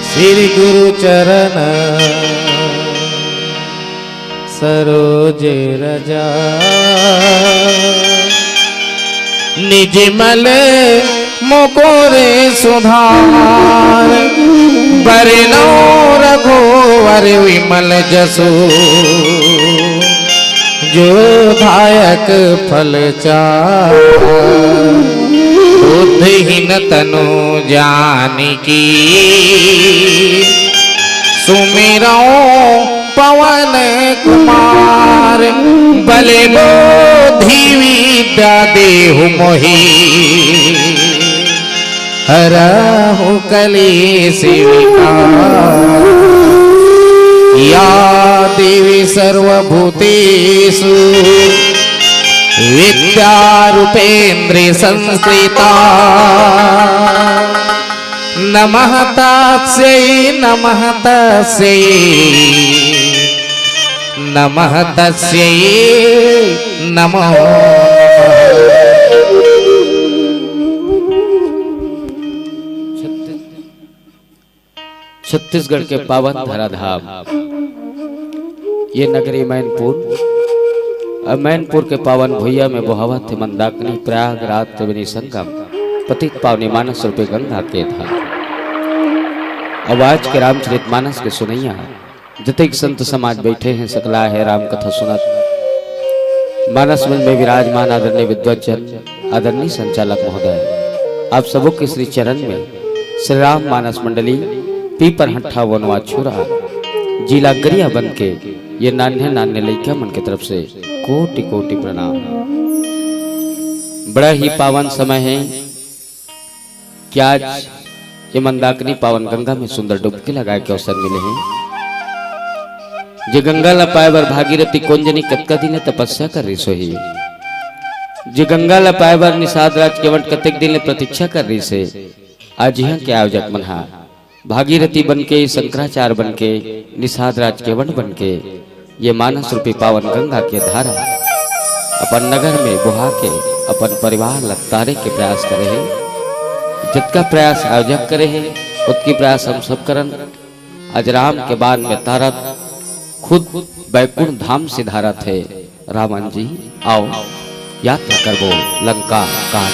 श्री गुरु चरण सरोज रजा निज मल मुकोरे सुधार बरनो रघुवर विमल जसु जो दायक फल चार बुद्धिहीन तनु जानिकी सुमिरो पवन कुमार बले बुद्धि विद्या देहु मोहि हरहु कलेश विकार या देवी सर्वभूतेषु विद्यारूपेन्द्रे संस्थिता नमः तस्यै नमः तस्यै नमः तस्यै नमो। छत्तीसगढ़ के पावन धराधाम ये नगरी मैनपुर के पावन भुइया में बोहावत थे मंदाकिनी प्रयागराज त्रिवेणी संगम पतित पावनी मानस रूपे गंगा के धार। अब आज के रामचरित मानस के सुनैया जतिक संत समाज बैठे हैं सकला है राम कथा सुनत। मानस मंच में विराजमान आदरणीय विद्वज्जन आदरणीय संचालक महोदय आप सबों के श्री चरण में श्री राम मानस मंडली पीपर हट्ठा वनवा छुरा जिला गरिया बन के ये नान्हे नान्हे लइका मन की तरफ से कोटि कोटि प्रणाम। बड़ा ही पावन समय है कि आज ये मंदाकिनी पावन गंगा में सुंदर डुबकी लगाए के अवसर मिले हैं। जे गंगा ला पाए बर भागीरथी कोंजनी कतका दिन तपस्या कर रही सोही। जे गंगा ला पाए बर निषाद राज केवट कतेक दिन प्रतीक्षा कर रही से। आज यहाँ के आयोजक मनहा भागीरथी बनके शंकराचार्य बनके निषाद राज केवट बनके ये मानस रूपी पावन गंगा के धारा अपन नगर में बुहा के अपन परिवार लतारे के प्रयास करे है। जितका प्रयास आयोजक करे है उतकी प्रयास हम सब करन। आज राम के बाण में तारत खुद बैकुंठ धाम से धारत है। रामन जी आओ यात्रा करबो लंका कान।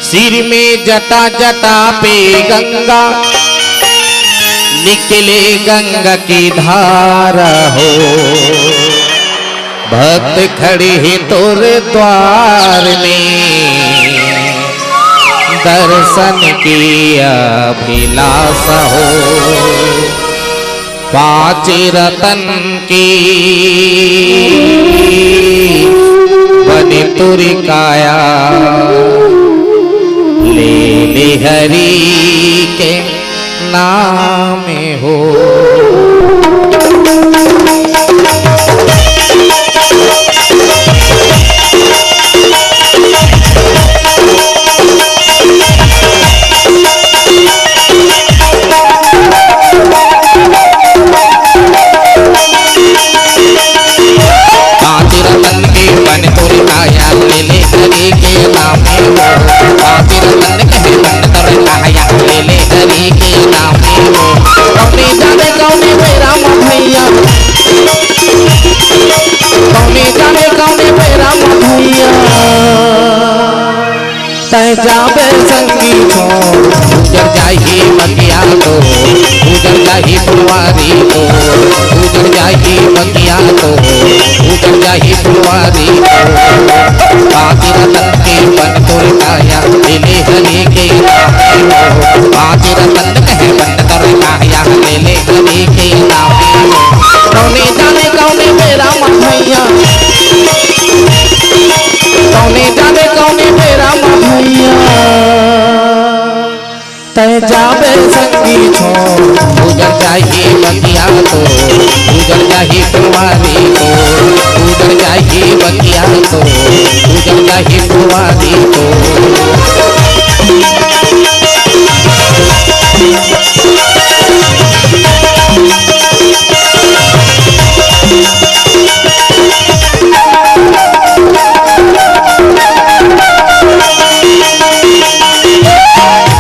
सिर में जटा जटा पे गंगा निकले गंगा की धारा हो। भक्त खड़े हैं तोरे द्वार में दर्शन की अभिलाषा हो। पांच रतन की बने तुरी काया ले ले हरि के नाम हो। जाबे संगी को गुजर जाही बगिया तो गुजर जाही फुलवारी तो गुजर जाही बगिया तो गुजर जाही फुलवारी तो। पाँच रतन के बन तोर काया ले हरि के नाम हो। पाँच रतन कहे बन तोर काया ले हरि के नाम हो। कौने जाने कौने मेरा मधैया कौने जाने कौने मेरा मधैया। तय जाबे संगी छोड़ गुजर जाही बगिया तो गुजर जाही फुलवारी तो गुजर जाही बगिया तो गुजर जाही फुलवारी तो।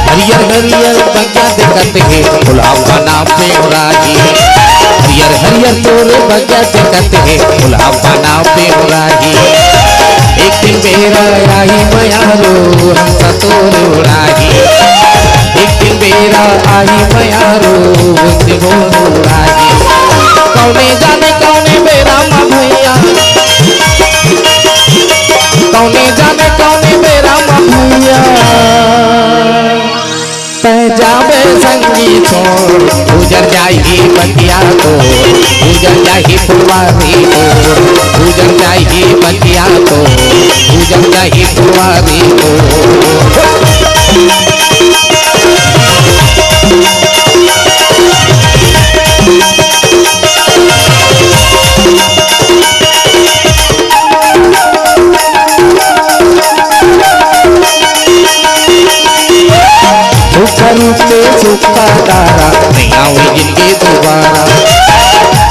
हरियर हरियर बगिया देखत है गुलाबा नाम पे उराही। हरियर हरियर तोरे बगिया देखत है गुलाबा नाम पे उराही। एक दिन बेरा आई मयारो हंसा तोर उड़ाही। एक दिन बेरा आई मयारो हंसे बोल उड़ाही। कौने जाने कौने बेरा माँ भैया कौने जाने कौने बेरा माँ भैया। तय जाबे संगी छोड़ गुजर जाही बगिया तो गुजर जाही फुलवारी तो गुजर जाही बगिया तो गुजर जाही फुलवारी तो। रूपे सुखा तारा नहीं आवे जिनके दोबारा।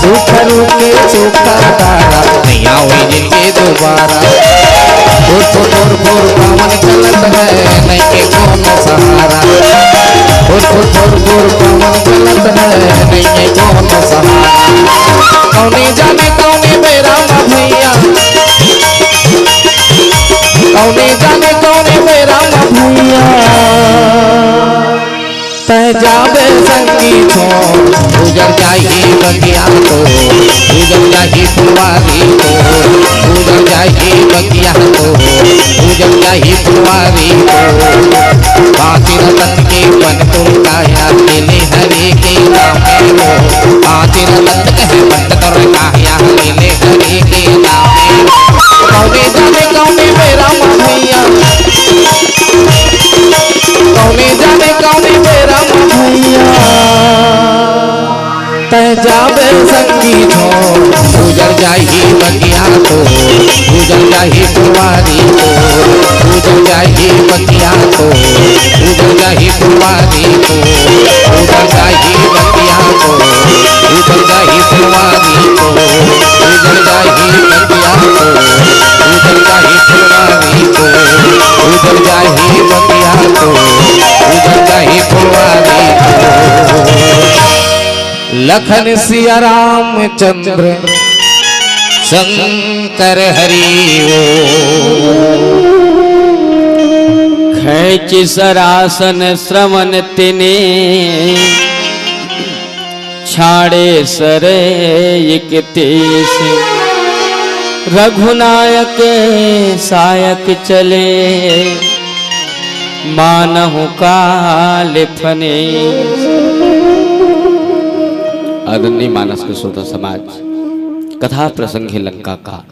सुख रूपे सुखा तारा नहीं आवे जिनके दोबारा। भोर भोर भोर पावन चलत है नहीं के कौन सहारा। भोर भोर भोर पावन चलत है नहीं के कौन सहारा। कौने जाने कौने मेरा माँ भैया कौने जाने कौने मेरा माँ भैया। तय जाबे संगी छोड़ गुजर जाही बगिया तो गुजर जाही फुलवारी तो गुजर जाही बगिया तो गुजर जाही फुलवारी तो। पाँच रतन के बन तुम काया ले हरि के नाम हो। पाँच रतन कहे बन तुम काया ले हरि के नाम हो। कौने जाने कौने मेरा माँ भैया कौने जाने कौने मेरा माँ भैया। तय जाबे संगी छोड़ गुजर जाही बगिया तो गुजर जाही फुलवारी तो गुजर जाही बगिया तो गुजर जाही फुलवारी तो गुजर जाही बगिया तो गुजर जाही फुलवारी तो गुजर जाही बगिया तो। उजड़ जाही बगिया तो उजड़ जाही फुलवारी तो। लखन सिया रामचंद्र शंकर हरि ओ। खैच सरासन श्रवण तिने छाड़े सरे एक तेस रघुनायक सायक चले मानहु काल फने। आदरणीय मानस के श्रोता समाज, कथा प्रसंग है लंका का।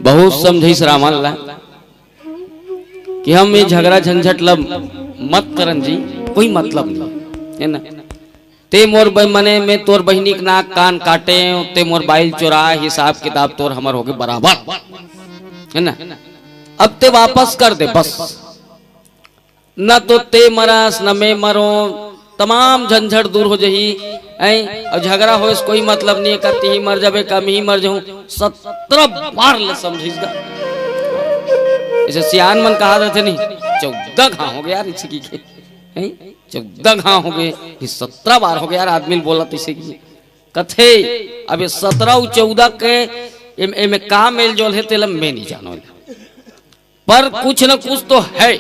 बहुत समझी रावण ला कि हम ये झगड़ा झंझट लब मत करन जी, कोई मतलब नहीं है ना। ते मोर मने में तोर बहिनी के नाक कान काटे, ते मोर बाइल चुरा, हिसाब किताब तोर हमर होगे बराबर है ना। अब ते वापस कर दे बस, न तो ते मरस न मैं मरो, तमाम झंझट दूर हो जही। और झगड़ा हो इस कोई मतलब नहीं है, कहती ही मर जाबे कम ही मर जाऊं 17 बार ले समझीगा। इसे सियान मन कहा जाते नहीं, 14 घा हो गया यार इसकी के, 14 घा हो गए, 17 बार हो गया यार आदमी बोला इसे की कथे। अब ये 17 और 14 के में का मेल जोल है तेल मैं नहीं जानो, पर कुछ न कुछ तो है।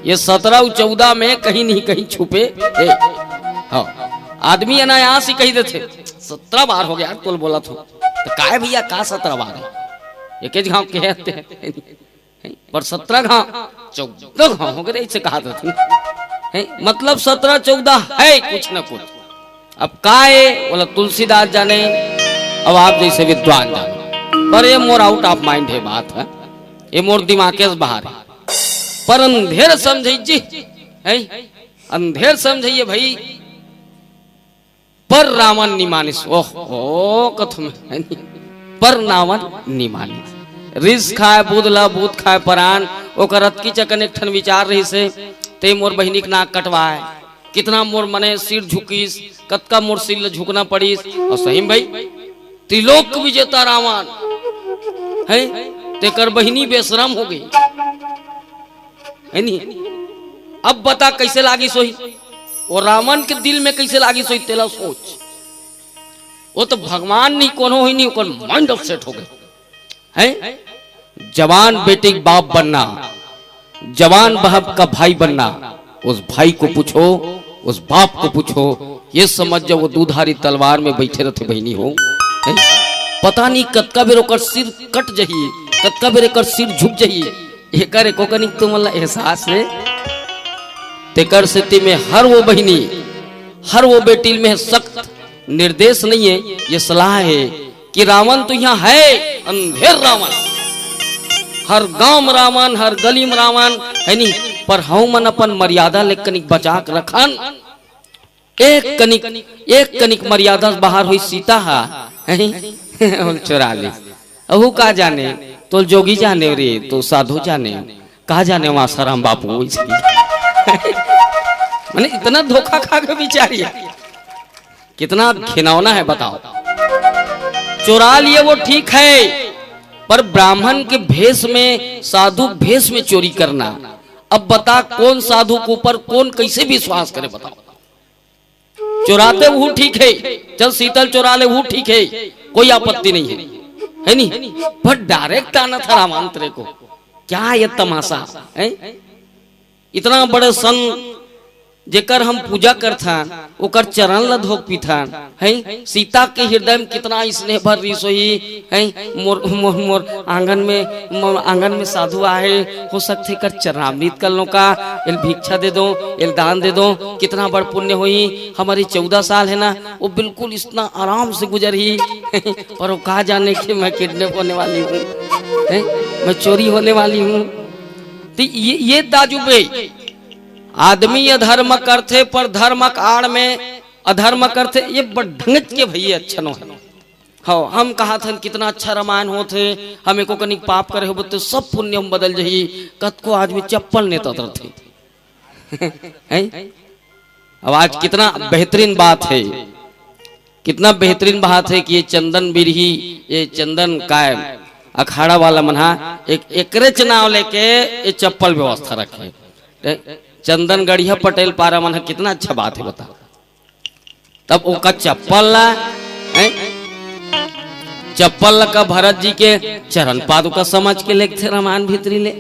ये 17 और 14 में कहीं नहीं कहीं छुपे है। हाँ, आदमी अनायास ही कही देते 17 बार हो गया तो बोला तो काय भैया का 17 बार है, एक गाँव के हैं पर 17 घाव 14 घाव हो गए इसे कहा था। मतलब 17 14 है कुछ न कुछ। अब काय बोला तुलसीदास जाने, अब आप जैसे विद्वान जाने, पर ये मोर आउट ऑफ माइंड है बात है, ये मोर दिमाग के बाहर है। पर अंधेर समझिए जी, अंधेर समझिए भाई। पर रावण निमानिस, ओह कथम पर रावण निमानिस। रिस खाए बुदला बूत खाए परान, ओकर अतकी चकन एक ठन विचार रही से ते मोर बहिनी के नाक कटवाए, कितना मोर मने सिर झुकीस, कतका मोर सिर झुकना पड़ीस। और सही भाई त्रिलोक विजेता रावण है, तेकर बहिनी बेशरम हो गई है नी। अब बता कैसे लागी सोई, और रावण के दिल में कैसे लागी सोई तेला सोच। वो तो भगवान नहीं कोनो ही नहीं, ओकर माइंड अपसेट हो गए है। जवान बेटे का बाप बनना, जवान बाप का भाई बनना, उस भाई को पूछो, उस बाप को पूछो, ये समझ जाओ वो दूधारी तलवार में बैठे रहते बहनी हो। पता नहीं कतका बेर ओकर सिर कट जही, कतका बेर एकर सिर झुक जही, एकर एको कनिक तो मतलब एहसास है। तेकर स्थिति में हर वो बहनी, हर वो बेटी में सख्त निर्देश नहीं है, ये सलाह है कि रावण तो यहाँ है, अंधेर रावण, हर गांव में रावण, हर गली में रावण है नी। पर हम मन अपन मर्यादा ले कनिक बचा के रखन। एक कनिक मर्यादा बाहर हुई सीता हा चुरा ली। अहू का जाने तो जोगी जाने रे, तो साधु जाने, कहा जाने वहां साराम बापू इसकी मैंने इतना धोखा खा के बिचारी, कितना खिनौना है बताओ। चुरा लिए वो ठीक है, पर ब्राह्मण के भेष में, साधु भेष में चोरी करना, अब बता कौन साधु के ऊपर कौन कैसे विश्वास करे बताओ। चुराते वो ठीक है, चल शीतल चुरा ले वो ठीक है, कोई आपत्ति नहीं है नी। पर डायरेक्ट आना था रावण तेरे को, क्या ये तमाशा है। इतना बड़े सन जेकर हम पूजा करथा, ओकर चरण ल धोक पीथा है। सीता के हृदय में कितना स्नेह भर रही सोई है। मोर मोर मोर आंगन में साधु आए, हो सकते कर चरणामृत कर लो का, एल भिक्षा दे दो, एल दान दे दो, कितना बड़ पुण्य हुई। हमारी 14 साल है ना, वो बिल्कुल इतना आराम से गुजरी पर वो कहा जाने कि मैं किडनैप होने वाली हूँ, मैं चोरी होने वाली हूँ। तो ये ताजुबे आदमी अधर्म करते, पर धर्मक आड़ में अधर्म करते, ये बढ़ंगत के भैया अच्छा न है। हाँ, हम कहा था कितना अच्छा रामायण होते, हमें को कनिक पाप करे हो तो सब पुण्य हम बदल जही। कत को आदमी चप्पल नेता थे अब आज कितना बेहतरीन बात है, कितना बेहतरीन बात है कि ये चंदन बिरही, ये चंदन काय अखाड़ा वाला मना एकरे चुनाव लेके ये चप्पल व्यवस्था रखे। चंदन गढ़िया पटेल पारा मना कितना अच्छा बात है बता। तब ओका चप्पल ला चप्पल का भरत जी के चरण पादुका समझ के लेके थे रामायण भीतरी ले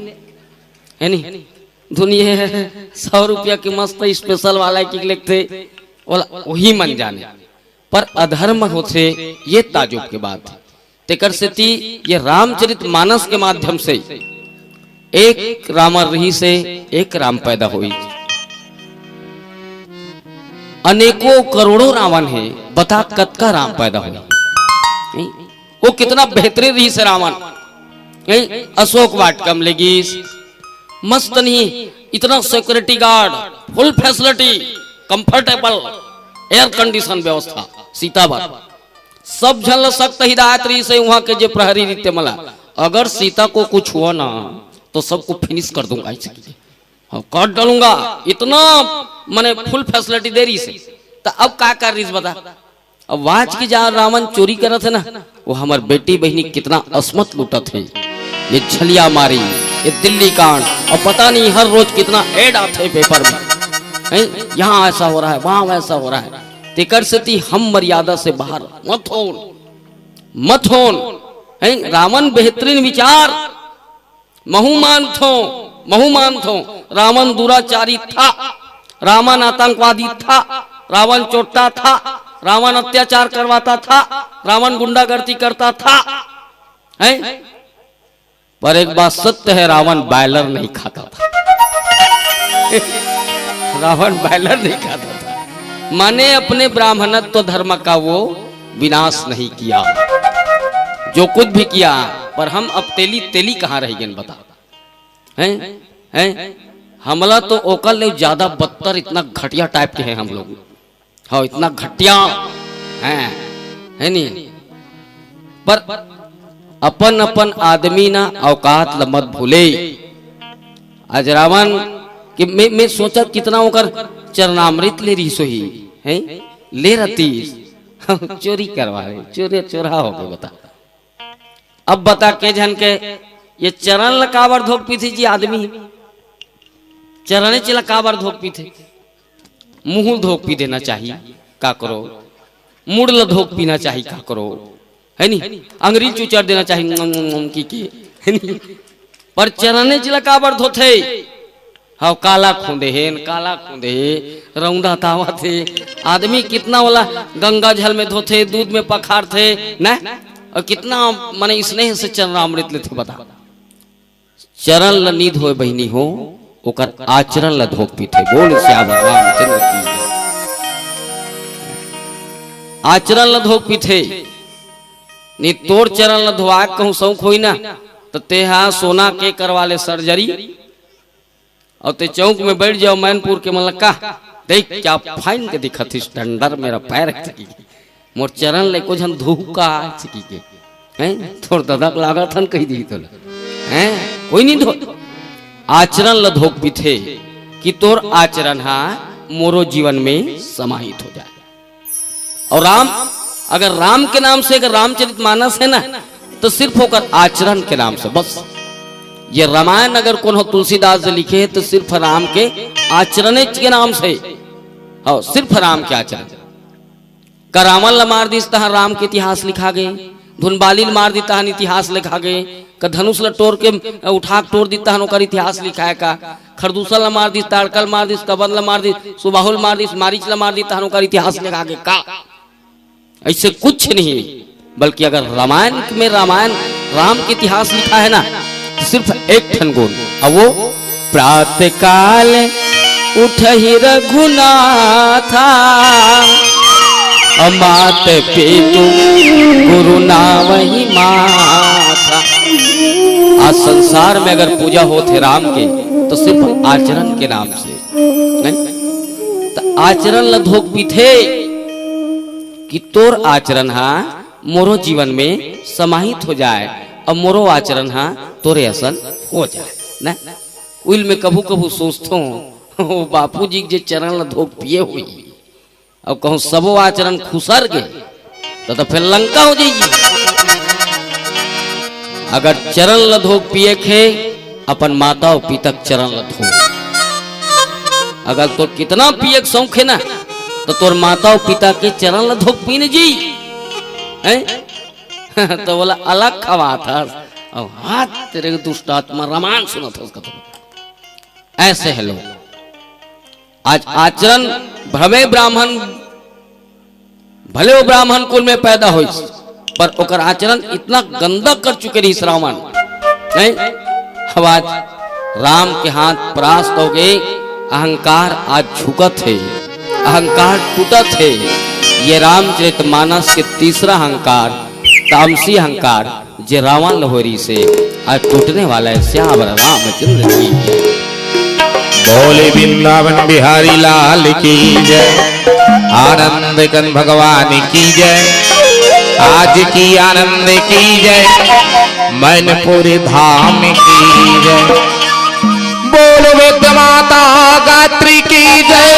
है नी दुनिया 100 रुपया की मस्त स्पेशल वाला की लेते वही मन जाने पर अधर्म होते ये ताजुब के बात है। तेकर से ये रामचरित मानस के माध्यम से एक रामर रही से एक राम पैदा हुई। अनेकों करोड़ों रावण है बता कत का राम पैदा हुई। वो कितना बेहतरीन रही से रावण अशोक वाटिकम लेगी मस्त नहीं इतना security guard full facility comfortable air condition व्यवस्था सीतावर सब झल सख्त हिदायत रही से वहां के जो प्रहरी रीते मला अगर सीता को कुछ हुआ ना तो सबको फिनिश कर दूंगा काट डालूंगा इतना मैंने फुल फैसिलिटी दे रही से। तो अब क्या कर रही बता। अब वाच की जहाँ रावण चोरी कर थे ना वो हमार बेटी बहनी कितना असमत लूटा थे। ये छलिया मारी ये दिल्ली कांड और पता नहीं हर रोज कितना एड आते पेपर में यहाँ ऐसा हो रहा है वहां वैसा हो रहा है। तेकर से हम मर्यादा से बाहर मत होन रावण बेहतरीन विचार महूमान थो रावण दुराचारी था रावण आतंकवादी था रावण चोरता था रावण अत्याचार करवाता था रावण गुंडागर्दी करता था पर एक बात सत्य है रावण बॉयलर नहीं खाता था। रावण बॉयलर नहीं खाता था माने अपने ब्राह्मणत्व धर्म का वो विनाश नहीं किया जो कुछ भी किया। पर हम अब तेली तेली कहाँ रह गए बता हैं हमला तो ओकल ले ज्यादा बदतर इतना घटिया टाइप के हैं हम लोग। हाँ इतना घटिया है नहीं पर अपन अपन आदमी ना औकात लमत भूले। आज रावण कि मैं सोचा कितना होकर चरणामृत ले रही सोही है ले रती चोरी करवा रहे चोरी चोरा हो गए बता। अब बता के जन के ये चरण लकावर धोक पी थी जी आदमी चरणे चिला काबर धोक पी थे मुंह धोक पी देना चाहिए का करो मुड़ ल धोक पीना चाहिए का करो है नी अंग्रेज चुचर देना चाहिए की पर चरणे चिला काबर धोथे हाँ काला खूंदे रौंदा तावा थे आदमी कितना वाला गंगा जल में धोथे दूध में पखार थे न और कितना माने स्नेह से चरणामृत लेते बता। चरण ल नींद हो बहनी हो ओकर आचरण ल धोक पीठे बोल श्यावर रामचंद्र की आचरण ल धोक पीठे नी तोड़ चरण ल धोआ कहूं शौक होई ना तो तेहा सोना के करवा ले सर्जरी और ते चौक में बैठ जाओ मैनपुर के मलक्का देख क्या फाइन के दिखत स्टैंडर मेरा पैर मोर चरण ले को जन धोका सकी के हैं थोड़ ददक लागत हन कही दी तो हैं कोई नहीं धो आचरण ल धोक पीठे कि तोर आचरण हा मोरो जीवन में समाहित हो जाए। और राम अगर राम के नाम से अगर रामचरित मानस है ना तो सिर्फ होकर आचरण के नाम से बस। ये रामायण अगर कौन हो तुलसीदास जी लिखे है तो सिर्फ राम के आचरण के नाम से हो सिर्फ राम के आचरण का रावण ल मार दी तहा राम के इतिहास लिखा गए धुनबाली मार दी तहन इतिहास लिखा गए का धनुष ल तोड़ के उठा तोड़ दी तहन ओकर इतिहास लिखा है का खरदूषण ल मार दी ताड़कल मार दी कबन ल मार दी सुबाहुल मार दी मारीच ल मार दी तहन ओकर इतिहास लिखा गए का ऐसे कुछ नहीं। बल्कि अगर रामायण में रामायण राम के इतिहास लिखा है ना तो सिर्फ एक ठन गुण और वो प्रातः काल उठहि रघुनाथा अमात पेतु गुरु नावहि माथा। आज संसार में अगर पूजा हो थे राम के तो सिर्फ आचरण के नाम से नहीं तो आचरण ल धोक पीठे कि तोर आचरण हा मोरो जीवन में समाहित हो जाए और मोरो आचरण हा तोरे असल हो जाए ना। उल में कभू कभू सोचता हूँ बापू जी जे चरण ल धोक पिए हुई और कहूँ सबो आचरण खुसर गए तो फिर लंका हो जाएगी। अगर चरण लधो पिए खे अपन माता और पिता के चरण लधो। अगर तो कितना पिए के शौक है ना तो तोर माता और पिता के चरण लधो पीन जी हैं? तो बोला अलग खवा था और हाथ तेरे दुष्ट आत्मा रामायण सुना था उसका। तो ऐसे है लोग आज आचरण भले ब्राह्मण भले वो ब्राह्मण कुल में पैदा हो पर ओकर आचरण इतना गंदा कर चुके रही श्रावण नहीं। अब आज राम के हाथ परास्त हो गए। अहंकार आज झुकत है, अहंकार टूटत है। ये रामचरितमानस के तीसरा अहंकार तामसी अहंकार जे रावण लहोरी से आज टूटने वाला है। श्याम रामचंद्र की बोले वृंदावन बिहारी लाल की जय, आनंद कन भगवान की जय, आज की आनंद की जय, मैनपुर धाम की जय। बोलो वेद माता गायत्री की जय,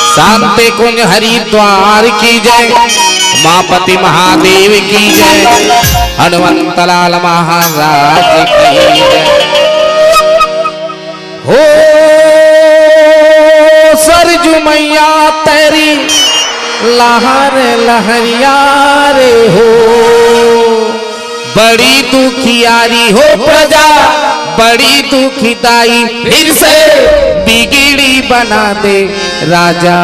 शांति कुंज हरिद्वार की जय, मापति महादेव की जय, हनुमंत लाल महाराज की जय। हो सरजू मैया तेरी लहर लहरिया रे हो, बड़ी दुखियारी हो प्रजा बड़ी दुखिताई, फिर से बिगड़ी बना दे राजा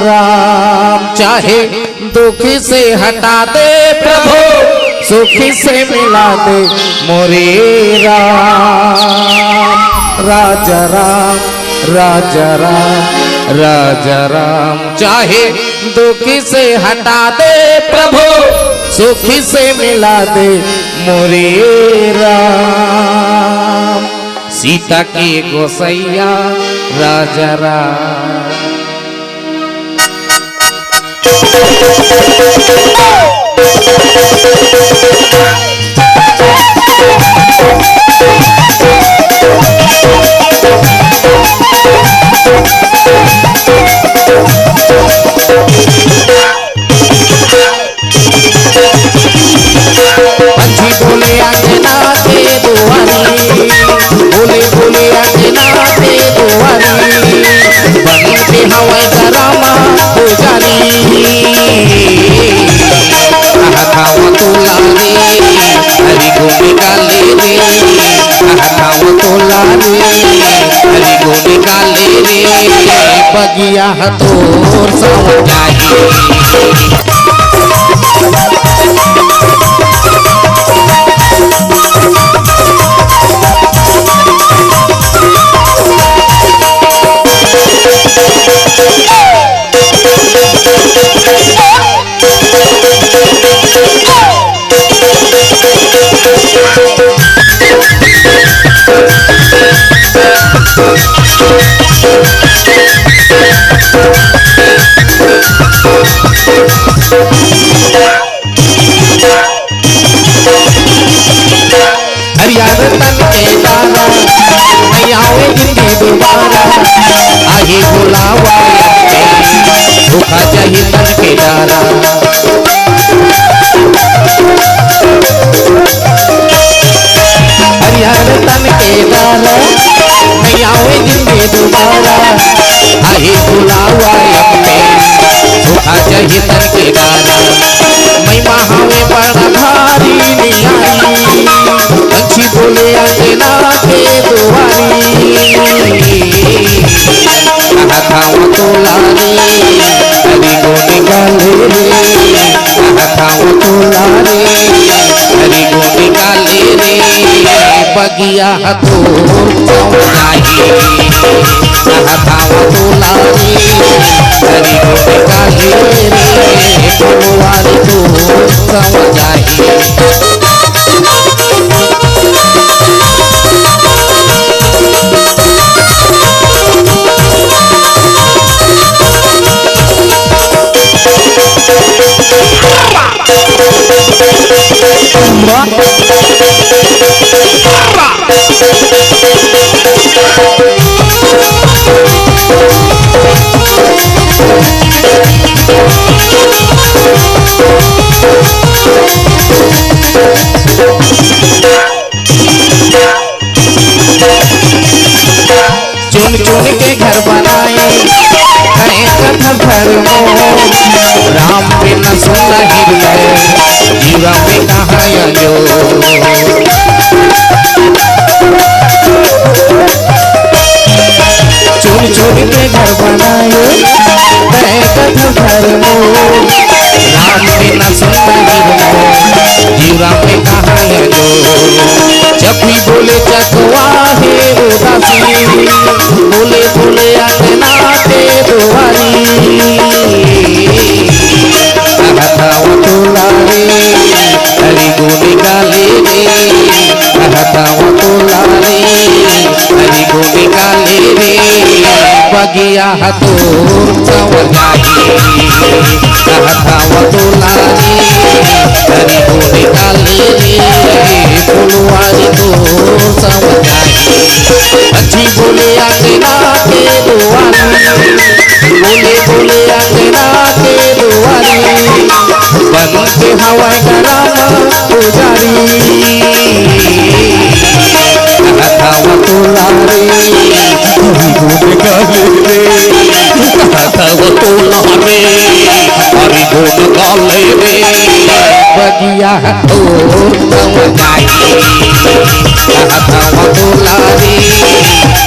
राम। चाहे दुख से हटा दे प्रभु, सुख से मिला दे मोरे राम। राजा राम राजा राम राजा राम, चाहे दुख से हटा दे प्रभु, सुख से मिला दे मोरे राम। सीता के गोसैया राजा राम। पंछी बोले अंजना के दुआरी, बोले बोले अंजना के दुआरी, बन के हवा गरमा पुजारी। खाओ तो लाले हरि गोमी काले रे, खाओ तो लाले हरि गोमी काले रे, बगिया तो सौ जाए। हरियाणा तन के दाना नहीं आवे जिंदगी दोबारा, आही बुलावा भूखा चाहिए तन के दाना। हरियाणा तन के दाना नहीं आवे जिंदगी दोबारा, आही बुलावा भूखा चाहिए तन के दाना। मैं महावे बड़ा भारी नियाई, पंछी बोले अंजना के दुआरी, खाओ तो लारे हरि गोनी काले रे, खाओ तो लारे हरि गोनी काले रे, बगिया तो जाए। खाओ तो लारे हरि गोनी काले रे, फुलवारी तो सौ जाए। बगिया हतोर संवर जाही कहतावा दुलारी हरी को निकाले रे फुलवारी तो संवर जाही अच्छी बोले आके नाके दुआरी बोले बोले आके नाके दुआरी बन के हवाई गरम पुजारी कहतावा दुलारी हरी को निकाले रे कहतावा दुलारी हरी को निकाले रे बगिया हतोर संवर जाही कहतावा दुलारी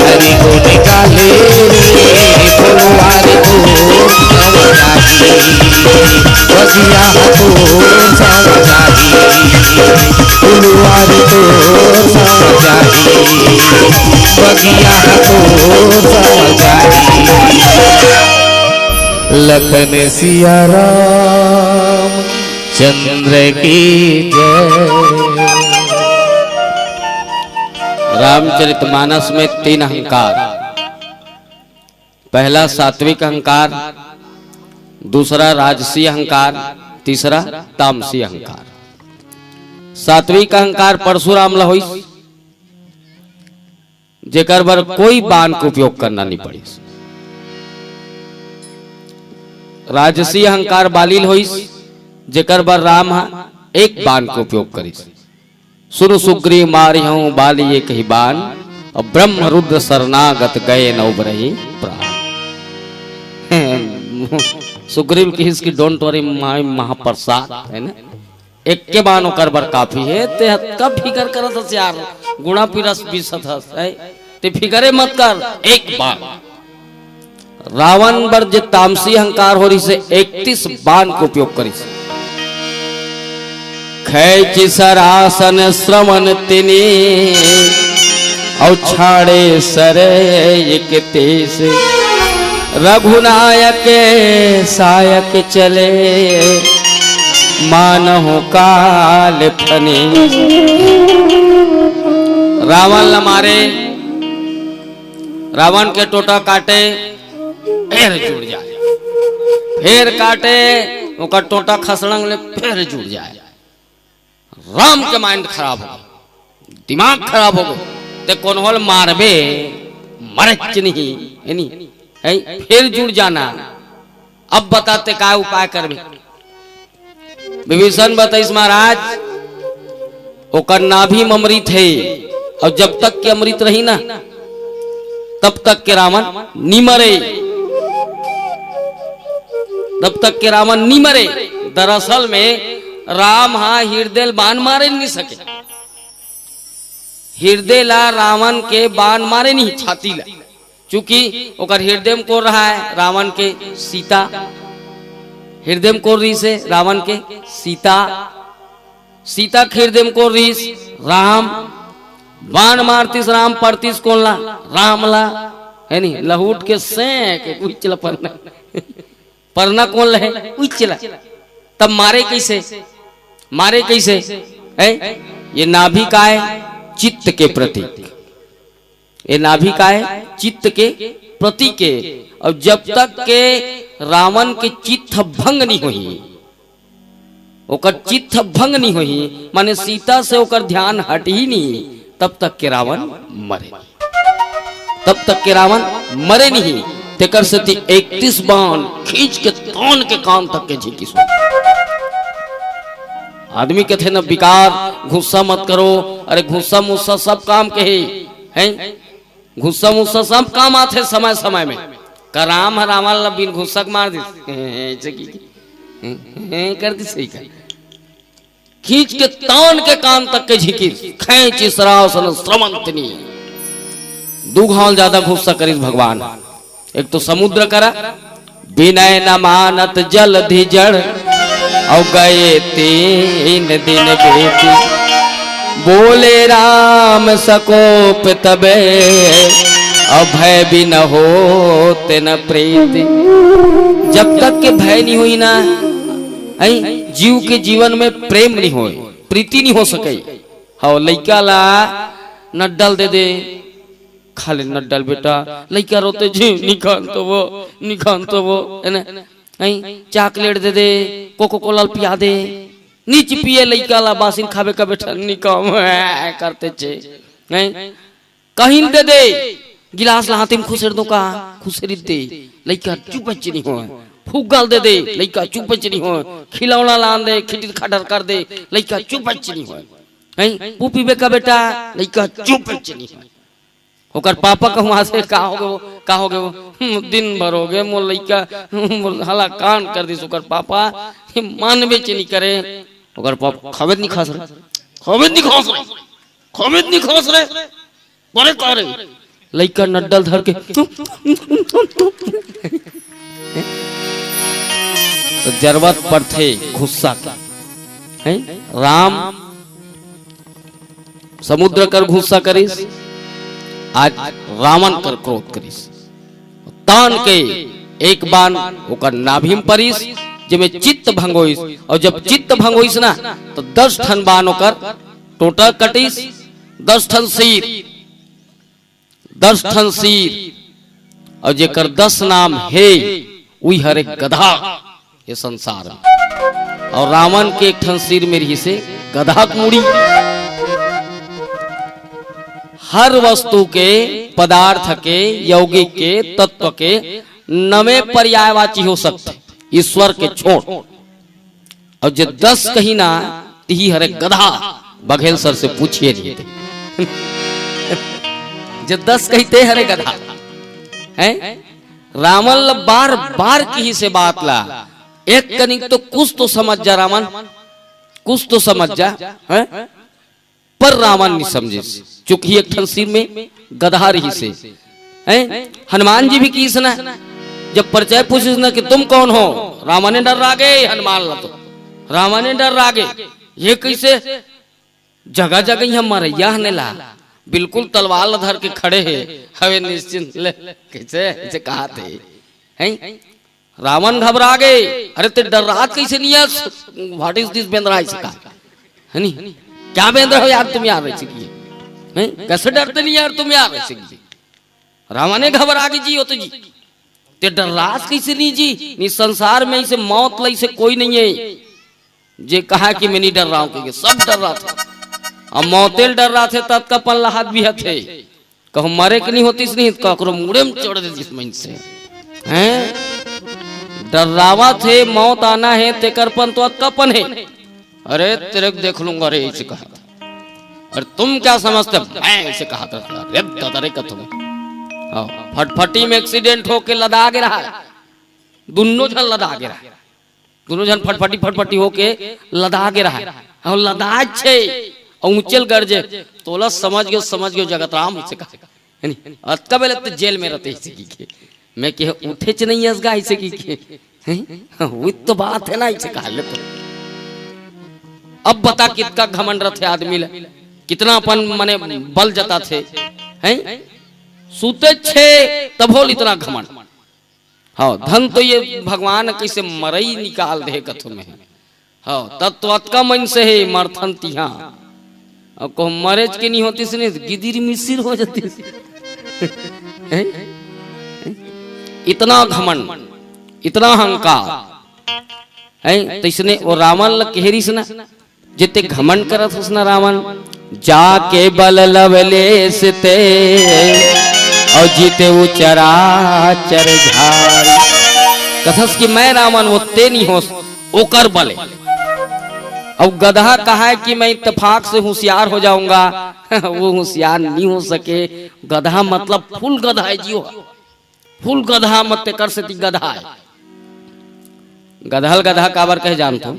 हरी को निकाले रे फुलवारी तो संवर जाही बगिया हतोर संवर जाही फुलवारी तो संवर जाही बगिया हतोर संवर जाही लखन सिया राम चंद्र की जय। रामचरितमानस में 3 अहंकार। पहला सात्विक अहंकार, दूसरा राजसी अहंकार, तीसरा तामसी अहंकार। सात्विक अहंकार परशुराम ला होइस जेकर बर कोई बाण का उपयोग करना नहीं पड़ी। राजसी अहंकार बालिल होइस जेकर बर राम एक बाण का उपयोग करिस। सुर सुग्रीव मारिहूं बाली एक ही बाण और ब्रह्म रुद्र शरणागत गए नौ बरही प्राण। सुग्रीव की इसकी डोंट वरी माय महाप्रसाद है ना, एक के बाण ओकर बर काफी है। ते कब फिकर करत हस यार, गुणा पिरस बीसत हस है ते फिकरे मत कर, एक बाण। रावण बर जे तामसी अहंकार हो रही से 31 बाण का उपयोग करिस। खैची सरासन श्रवण तिनी और छाड़े सरे एक तेस रघुनायक सायक चले मानहु काल फने। रावण ल मारे, रावण के टोटा काटे फिर जुड़ जाए, फिर काटे ओकर टोटा खसड़ंग ले फिर जुड़ जाए। राम के माइंड खराब हो, दिमाग खराब हो गए। ते कौन होल मारबे मरच नहीं है, फिर जुड़ जाना। अब बताते क्या उपाय करबे। विभीषण बताइस महाराज ओकर नाभि में अमृत है और जब तक के अमृत रही ना तब तक के रावण नहीं मरे, तब तक के रावण नहीं मरे। दरअसल में राम हृदय बाण मारे नहीं सके, हृदय ला रावण के बाण मारे नहीं, छाती ला, चूंकि ओकर हृदय में कोर रहा है रावण के सीता, हृदय में कोर रही से रावण के सीता, सीता के हृदय में कोर रही राम। बाण मारतीस राम पड़तीस कौन ला, राम ला है नहीं, लहूट के सेंक उचला परना कौन ला है उचला। तब मारे कैसे, मारे कैसे है? ये नाभि का है चित्त के प्रतीक, ये नाभि का है चित्त के प्रतीक के। और जब तक के रावण के चित्त भंग नहीं हुई, ओकर चित्त भंग नहीं हुई, माने सीता से ओकर ध्यान हट ही नहीं, तब तक के रावण मरे, तब तक के रावण मरे नहीं। तेकर से 31 बाण खींच के तान के कान तक के झीकी सो। आदमी कहते न विकार, गुस्सा मत करो। अरे गुस्सा मुस्सा सब काम के हैं, गुस्सा मुस्सा सब काम आते समय समय में। का राम रावण बिन गुस्सा मार दी कर दी सही कर, खींच के तान के कान तक के झिकी खैची सरासन श्रवंतनी। 2 घाल ज्यादा गुस्सा करिस भगवान। एक तो समुद्र करा विनय न मानत जलधि जड़ और गए 3 दिन बेटी। बोले राम सकोप तबे अभय भी न हो तेन प्रीति। जब तक के भय नहीं हुई ना, जीव के जीवन में प्रेम नहीं हो, प्रीति नहीं हो सके। हाँ लइका ला न डल दे दे खाली नड्डल बेटा लइका रोते जी निकाल तो वो है ना चॉकलेट दे दे कोको कोला पिया दे नीच पिए लइका ला बासिन खावे का बेटा निकाम करते छे कहीं दे गिलास ला हाथ में खुसर दो का खुसरी दे लइका चुप नहीं हो फुगाल दे लइका चुप नहीं हो खिलौना लान दे खिटिर खाटर कर दे लइका चुप नहीं हो वो पीबे का बेटा लइका चुप नहीं हो ओकर पापा का वहां से का हो गए वो दिन भर हो गए मोर लइका हला कान कर दिस ओकर पापा मानबे नहीं करे ओकर पापा खबेद नहीं खास रहे बड़े करे लइका नड्डल धर के तो जरूरत पर थे गुस्सा का है राम समुद्र कर गुस्सा करिस आज रावण कर क्रोध करिस तान के एक बाण ओकर नाभिम परिस जिमे चित्त भंगोइस और जब चित्त भंगोइस ना तो 10 ठन बाण ओकर टोटा कटिस 10 ठन सिर और जेकर 10 नाम है उही हर एक गधा ये संसार में और रावण के एक ठन सिर में रही से गधा कूड़ी हर वस्तु के पदार्थ के यौगिक के तत्व के नवे पर्यायवाची हो सकते ईश्वर के छोड़ और जो 10 कहीं ना ती हरे गधा बघेल सर से पूछिए नहीं थे जो 10 कहते हरे गधा है रावण बार बार की से बात ला एक कनिक तो कुछ तो समझ जा रावण कुछ तो समझ जा है पर रावण नहीं समझे चूंकि एक ठन सिर में गधा रही से हनुमान जी भी किस ना जब परिचय पूछिस ना कि तुम कौन हो रावण ने डर रागे हनुमान ला तो रावण ने डर रागे ये कैसे जगह जगह हम मरैया ने ला बिल्कुल तलवार धर के खड़े है हवे निश्चिंत ले कैसे कहा थे हैं रावण घबरा गए अरे ते डर रात कैसे नहीं है व्हाट इज दिस बेंद्रा इसका है नहीं क्या बेंद्र हो यार तुम यार ऐसे किए कैसे डरते नहीं यार तुम यार ऐसे किए रावण ने घबरा गई जी हो तो जी ते डर रात कैसे नहीं जी नहीं संसार में इसे मौत लाई से कोई नहीं है जे कहा कि मैं नहीं डर रहा हूं सब डर रहा था अब मौतेल डर रहा थे तब का पल्ला हाथ भी थे कहो मरे कि नहीं होती नहीं ककरो मुड़े में चढ़ देती इस मन से हैं डरावा थे मौत आना है तेकरपन तो अक्कापन है अरे तेरे को देख लूंगा अरे ऐसे कहा था अरे तुम क्या समझते मैं ऐसे कहा था अरे दादा का तुम फटफटी में एक्सीडेंट होके लदा गिरा दोनों जन लदा गिरा दोनों जन फटफटी होके लदा गिरा और लदा छे ऊंचल गर्जे तोला समझ गयो जगत राम ऐसे कहा नहीं अतका बेले तो जेल में रहते ऐसे की मैं कह उठे च नहीं असगा ऐसे की वो तो बात है ना ऐसे कहा ले तो अब बता कितना घमंड रथे आदमी ले कितना अपन मने बल जता थे हैं सूते छे तब होल इतना घमंड हाँ धन तो ये भगवान कैसे मरई निकाल दे कथु में हाँ तत्व का मन से है मर्थन तिहा अब को मरेज के नहीं होती से गिदिर मिसिर हो जाती इतना घमंड इतना अहंकार है तो इसने वो रावण कहरी से ना जिते घमंड करत उसना रावण जाके बल लवले से और जीते वो चराचर झार कथस कि मैं रावण वो ते नहीं हो ओकर बले अब गधा कहा है कि मैं इत्तेफाक से होशियार हो जाऊंगा वो होशियार नहीं हो सके गधा मतलब फुल गधा है जियो फुल गधा मत कर से गधा है गधल गधा काबर कहे जानतो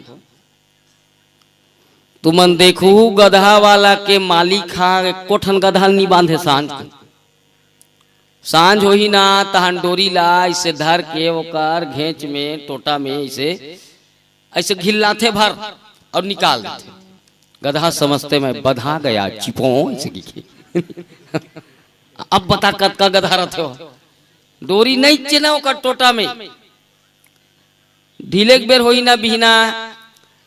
तुमन देखू गधा वाला के मालिक खा कोठन गधा नहीं बांधे सांझ हो ही ना तहन डोरी ला इसे धर के ओकर घेच में टोटा में ऐसे घिल्लाथे भर और निकाल देते गधा समझते मैं बधा गया चिपो अब बता कद का गधा रहते हो डोरी नहीं चेना ओकर टोटा में ढीले बेर होई ना बिहना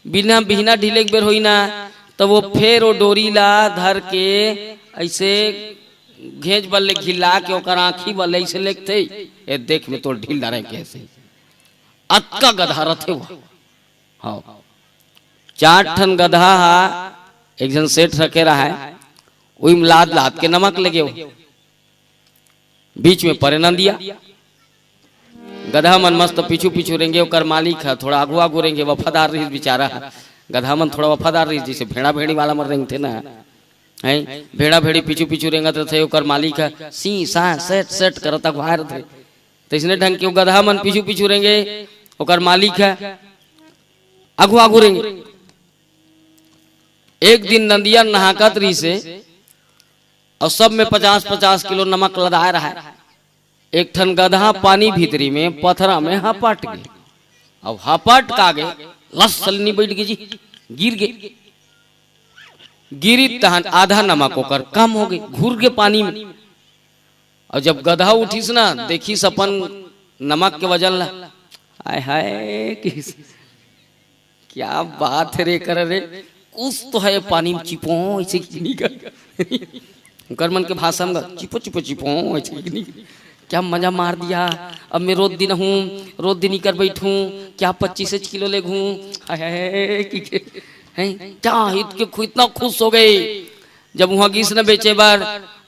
बिना बिहना ढीले बेर होई ना तो वो फिर वो डोरी ला धर के ऐसे घेज बल्ले घिला के ओकर आँखी बल्ले से लेते ये देख में तो ढील डारे कैसे अतका गधा रथे वो। हाँ 4 ठन गधा एक जन सेठ रखे रहा है वही में लाद लाद के नमक लगे हो बीच में परे न दिया गधा मन मस्त पीछू पीछू रेंगे ओकर मालिक है थोड़ा आगू आगू रेंगे वफादार रही बेचारा गधा मन थोड़ा वफादार रही जैसे भेड़ा भेड़ी वाला मन रेंग थे ना है भेड़ा भेड़ी पीछू पीछू रेंगत रहे ओकर मालिक है सी सा सेट सेट करता घुआर थे तो इसने ढंग के गधा मन पीछू पीछू रेंगे ओकर मालिक है आगू आगू रेंगे। एक दिन नदिया नहाकत रही से और सब में 50-50 किलो नमक लदाया रहा है। एक ठन गधा पानी भीतरी में पथरा में हापट गए अब हापट का गए लस सलनी बैठ गई जी गिर गए गिरी तहन आधा नमक होकर कम हो गई घूर के पानी में और जब गधा उठीस ना देखी अपन नमक के वजन ला आय हाय क्या बात रे कर रे कुछ तो है पानी में चिपो ऐसे कर मन के भाषा में चिपो चिपो चिपो ऐसे क्या मजा मार दिया अब मैं रोज दिन हूँ रोज दिन ही कर बैठूं क्या 25 किलो ले घूं क्या हित के इतना खुश हो गए जब वहां घीस न बेचे बार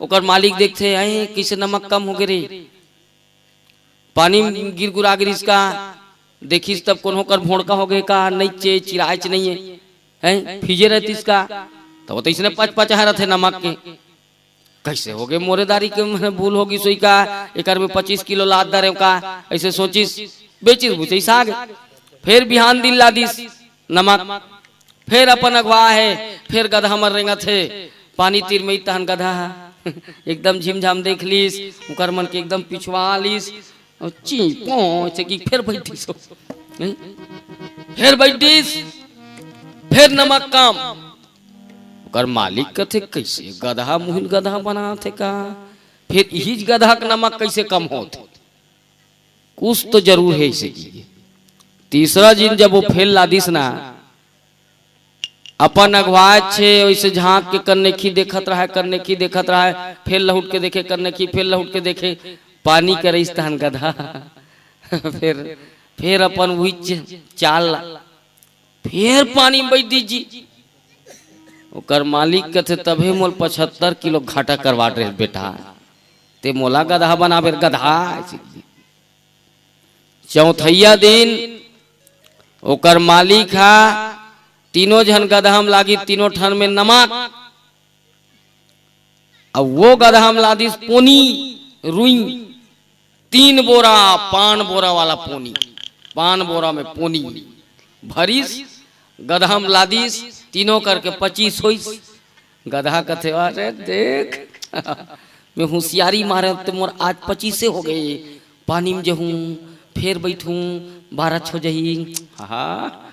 ओकर मालिक देखते आए किसे नमक कम हो गए रे पानी गिर गुरा गिर इसका देखिस तब कौन होकर भोड़का हो गए का नहीं चे चिराच नहीं है फीजे रहती इसका तो इसने 5-5 रहे नमक के कैसे हो गए मोरेदारी के भूल होगी सोई का एक में 25 किलो लाद दरे का ऐसे सोचिस बेचिस बुझे साग फिर बिहान दिन लादिस नमक फिर अपन अगवा है फिर गधा मर रेंगा थे पानी तीर में तहन गधा एकदम झिमझाम देख लीस उकर मन के एकदम पिछवा लीस और ची पहुंच की फिर बैठीस फिर बैठीस फिर नमक कम कर मालिक कथे कैसे गधा मुहिन गधा बना थे का फिर यही गधा का नमक कैसे कम होते कुछ तो जरूर है इसे तीसरा दिन जब वो फेल लादिस ना अपन अगवाए छे वैसे झांक के करने की देखत रहा है करने की देखत रहा है फिर लहुट के देखे करने की फिर लहुट के देखे पानी करे स्थान गधा फिर अपन वही चाल फिर पानी में बैठ दीजिए ओकर मालिक कथे तभे मोल 75 किलो घाटा करवा रहे बेटा ते मोला गधा बना फिर गधा। चौथैया दिन ओकर मालिक हा तीनों जन गधा में लागी तीनों ठन में नमक अब वो गधा में लादिस पोनी रुई 3 बोरा पान बोरा वाला पोनी पान बोरा में पोनी भरीस गधा में लादिस तीनों करके 25 होइस गधा कथे अरे देख मैं होशियारी मारे तो मोर आज 25 हो गए पानी में जहूँ फिर बैठूं 12 हो जाही हाँ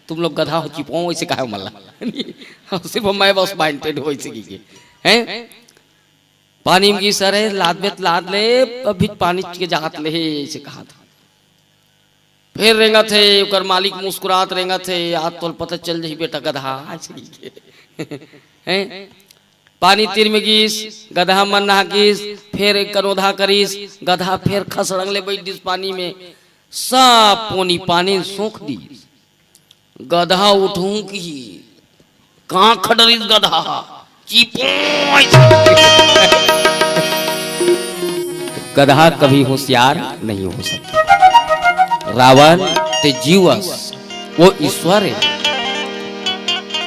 तुम लोग गधा हो चिपो ऐसे कहा मल्ला सिर्फ मैं बस माइंडेड हो ऐसे हैं पानी में सर लाद ले अभी पानी के जात ले ऐसे कहा था फिर रेंगा थे उकर मालिक मुस्कुरात रेंगा थे आज तो पता चल जाही बेटा गधा हैं पानी तीर में गीस गधा मन नहा गीस फिर एक कनोधा करीस गधा फिर खसड़ंग ले बैठ दिस पानी में सब पोनी पानी सूख दी गधा उठूं की कहाँ खड़रिस गधा गधा कभी होशियार नहीं हो सकता रावण ते जीवस वो ईश्वर है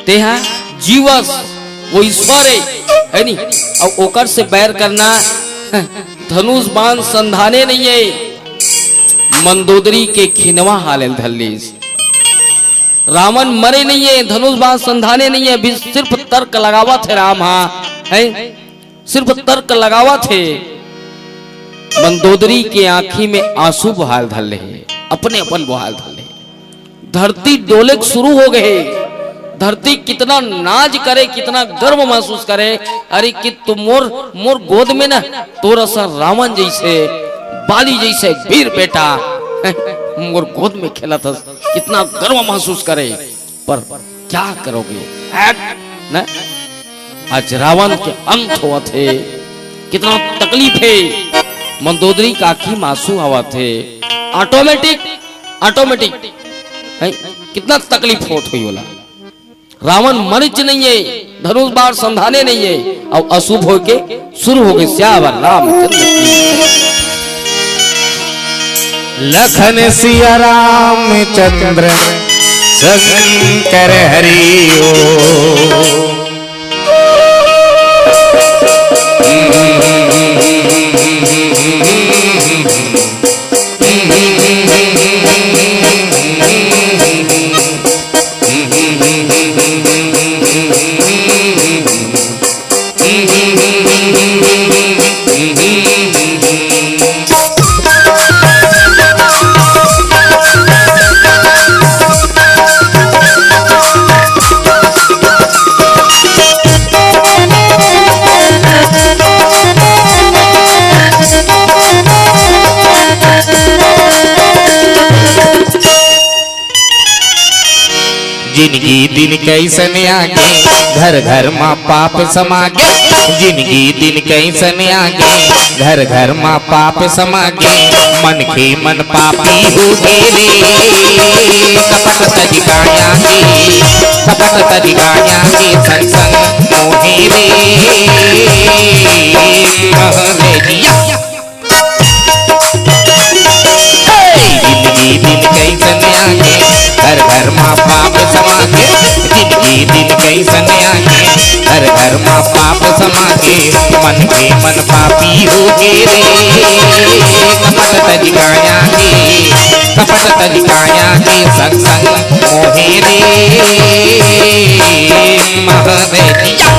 ते हाँ जीवस वो ईश्वर है नहीं और ओकर से बैर करना धनुष बाण संधाने नहीं है मंदोदरी के खिनवा हालेल धल्लीस रावण मरे नहीं है धनुष बाण संधाने नहीं है भी सिर्फ तर्क लगावा थे राम हाँ है सिर्फ तर्क लगावा थे मंदोदरी के आंखी में आंसू बहाल धल रहे अपने अपन बहाल धल रहे धरती डोले शुरू हो गए धरती कितना नाज करे कितना गर्व महसूस करे अरे कि तुम मोर गोद में ना तोरा सा रावण जैसे बाली जैसे वीर बेटा मोर गोद में खेला था कितना गर्व महसूस करे पर क्या करोगे ना आज रावण के अंत हुआ थे कितना तकलीफ है। मंदोदरी का आखी मासू आवा थे ऑटोमेटिक ऑटोमेटिक कितना तकलीफ होत हुई बोला। रावण मरिच नहीं है, धनुष बाण संधाने नहीं है, अब अशुभ होके शुरू हो गए। श्यावर रामचंद्र लखन सिया रामचंद्र शंकर हरि ओ। जिंदगी दिन कैसन आगे घर घर माँ पाप समागे। जिंदगी दिन कैसन आगे घर घर माँ पाप समागे। मन के मन पापी हो गेले कपट तजिकाया के कपट तजिकाया के संग संग मोहे रे महरेजिया। जिंदगी दिन कैसन आगे घर घर माँ पाप समागे। जिंदगी दिन कैसन आगे घर घर माँ पाप समागे। मन के मन पापी हो गे रे कपट तजिकाया के कपट तजिकाया के संग संग मोहे रे महरेजिया।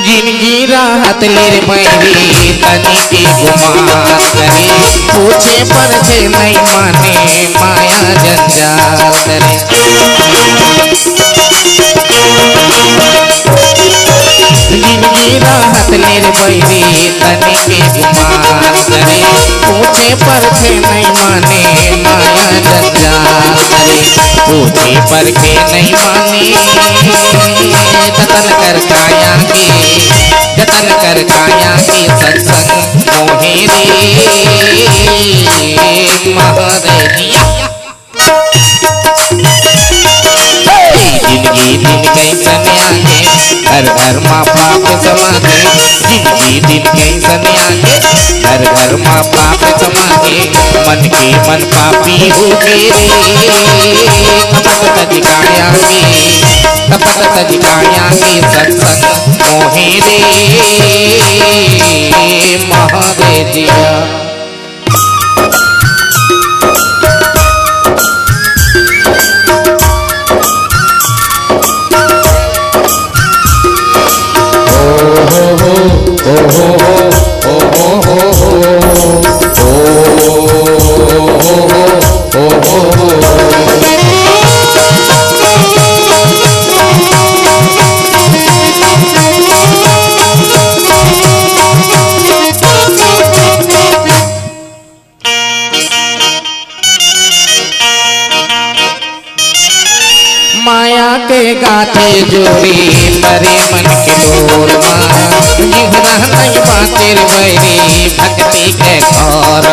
जिंदगी राहत ले पैरी तनी के गुमान करे। पूछे पर छे नहीं माने माया जंजाल करे। जिंदगी राहत ले पैरी तनी के गुमान करे। पूछे पर छे नहीं माने माया जंजाल करे। पूछे पर के नहीं माने जतन कर काया के जतन कर काया के सत्संग मोहे रे महरेजिया। जिंदगी दिन कैसन आगे घर घर माँ पाप समागे। जिंदगी दिन कैसन आगे घर घर माँ पाप समागे। मन के मन पापी हो गे रे कपट तजिकाया के कपट तजिकाया के सत्संग मोहे रे महरेजिया। माया के गाथे जोड़ी परे मन के डोर जिहरा नहीं बातेर वैरी भक्ति के घोर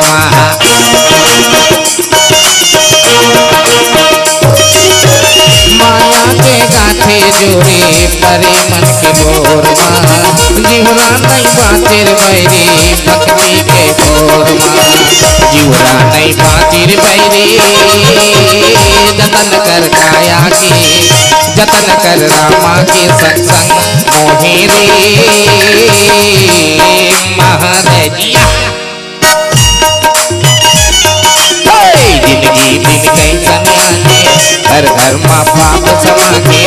माया के गाथे जोड़ी परे मन के डोर जिहरा नहीं बातेर वैरी भक्ति के घोर जिहरा नहीं बातेर वैरी जतन कर काया के जतन कर रामा के सत्संग मोहे रे महरेजिया। जिंदगी दिन कैसन आगे घर घर माँ पाप समागे।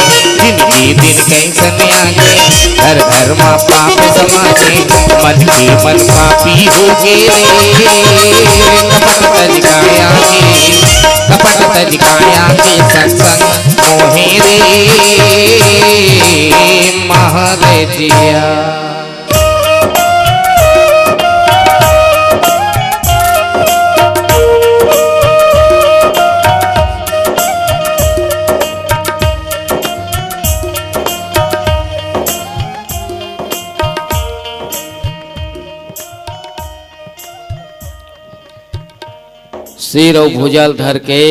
दिन कैसन आगे घर घर माँ पाप समाजे मन की मन पापी हो गे कपट तजकाया के सत्संग मोहे रे महादेजिया। सिर और भुजल धर के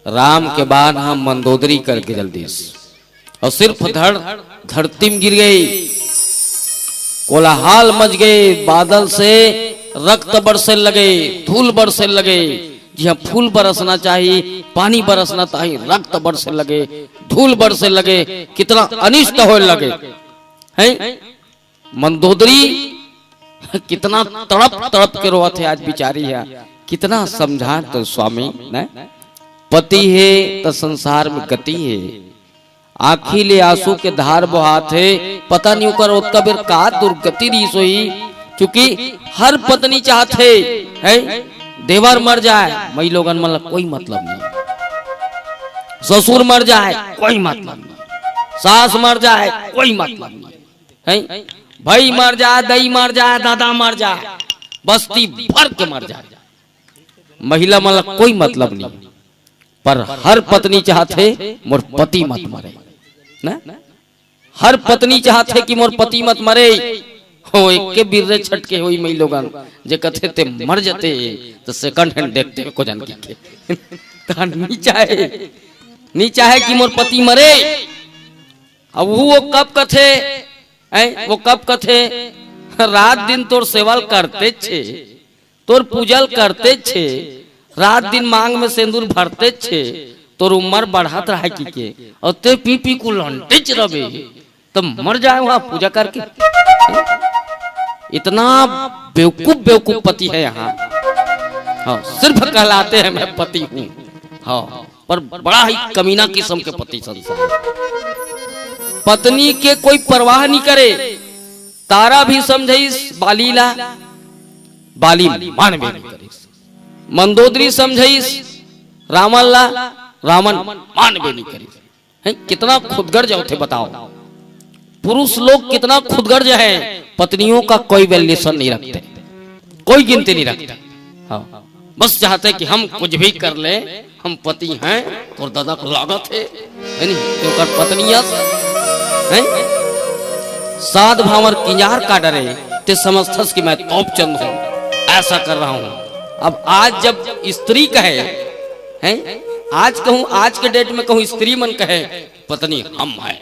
राम के बाद हम मंदोदरी करके जल्दी और सिर्फ धरती में गिर गई, कोलाहल मच गए, बादल से रक्त बरसे लगे, धूल बरसे लगे। जी हाँ, फूल बरसना चाहिए, पानी बरसना चाहिए, रक्त बरसे लगे, धूल बरसे लगे, कितना अनिष्ट हो लगे हैं। मंदोदरी कितना तड़प तड़प के रोआ थे आज बिचारी है, कितना समझा तो स्वामी न पति है तो संसार में गति है, आखी ले आंसू के धार बहात है, पता नहीं कर उसका बेर का दुर्गति दी सोई। क्योंकि हर पत्नी चाहते है देवर मर जाए, मई लोगन मतलब कोई मतलब नहीं, ससुर मर जाए कोई मतलब नहीं, सास मर जाए कोई मतलब नहीं है, भाई मर जाए, दई मर जाए, दादा मर जाए, बस्ती भर के मर जाए, महिला मतलब कोई मतलब नहीं। पर हर पत्नी चाहते मोर पति मत मरे ना, हर पत्नी चाहते कि मोर पति मत मरे। हो एक के बिररे छटके होई मई लोगन जे कथे ते मर जाते तो सेकंड हैंड देखते को जान के नहीं चाहे कि मोर पति मरे। अब वो कब कथे वो कब कथे रात दिन तोर सेवल करते छे, तोर पूजल करते छे, रात दिन मांग में सिंदूर भरते छे, तोर उम्र बढ़ात रहा के और ते पी पी को लंटेच रवे तो मर जाए वहां पूजा करके। इतना बेवकूफ पति है यहाँ। हाँ, सिर्फ कहलाते हैं मैं पति हूँ, हाँ, पर बड़ा ही कमीना किस्म के पति संसार। पत्नी के कोई परवाह नहीं करे, तारा भी समझे बालीला बाली मान भी नहीं करे, मंदोदरी समझे रामन ला रामन मान भी नहीं करे। कितना खुदगर्ज होते बताओ, पुरुष लोग कितना खुदगर्ज है, पत्नियों का कोई वैल्यूएशन नहीं रखते, कोई गिनती नहीं रखते। हाँ, बस चाहते कि हम कुछ भी कर ले, हम पति हैं और दादा को लागत है नहीं तो कर पत्नियत है। साध भावर किनार का डरे ते समझथस कि मैं तोप चंद हूं, ऐसा कर रहा हूं। अब आज जब स्त्री कहे हैं, आज कहूं, आज के डेट में कहूं स्त्री मन कहे पत्नी हम है,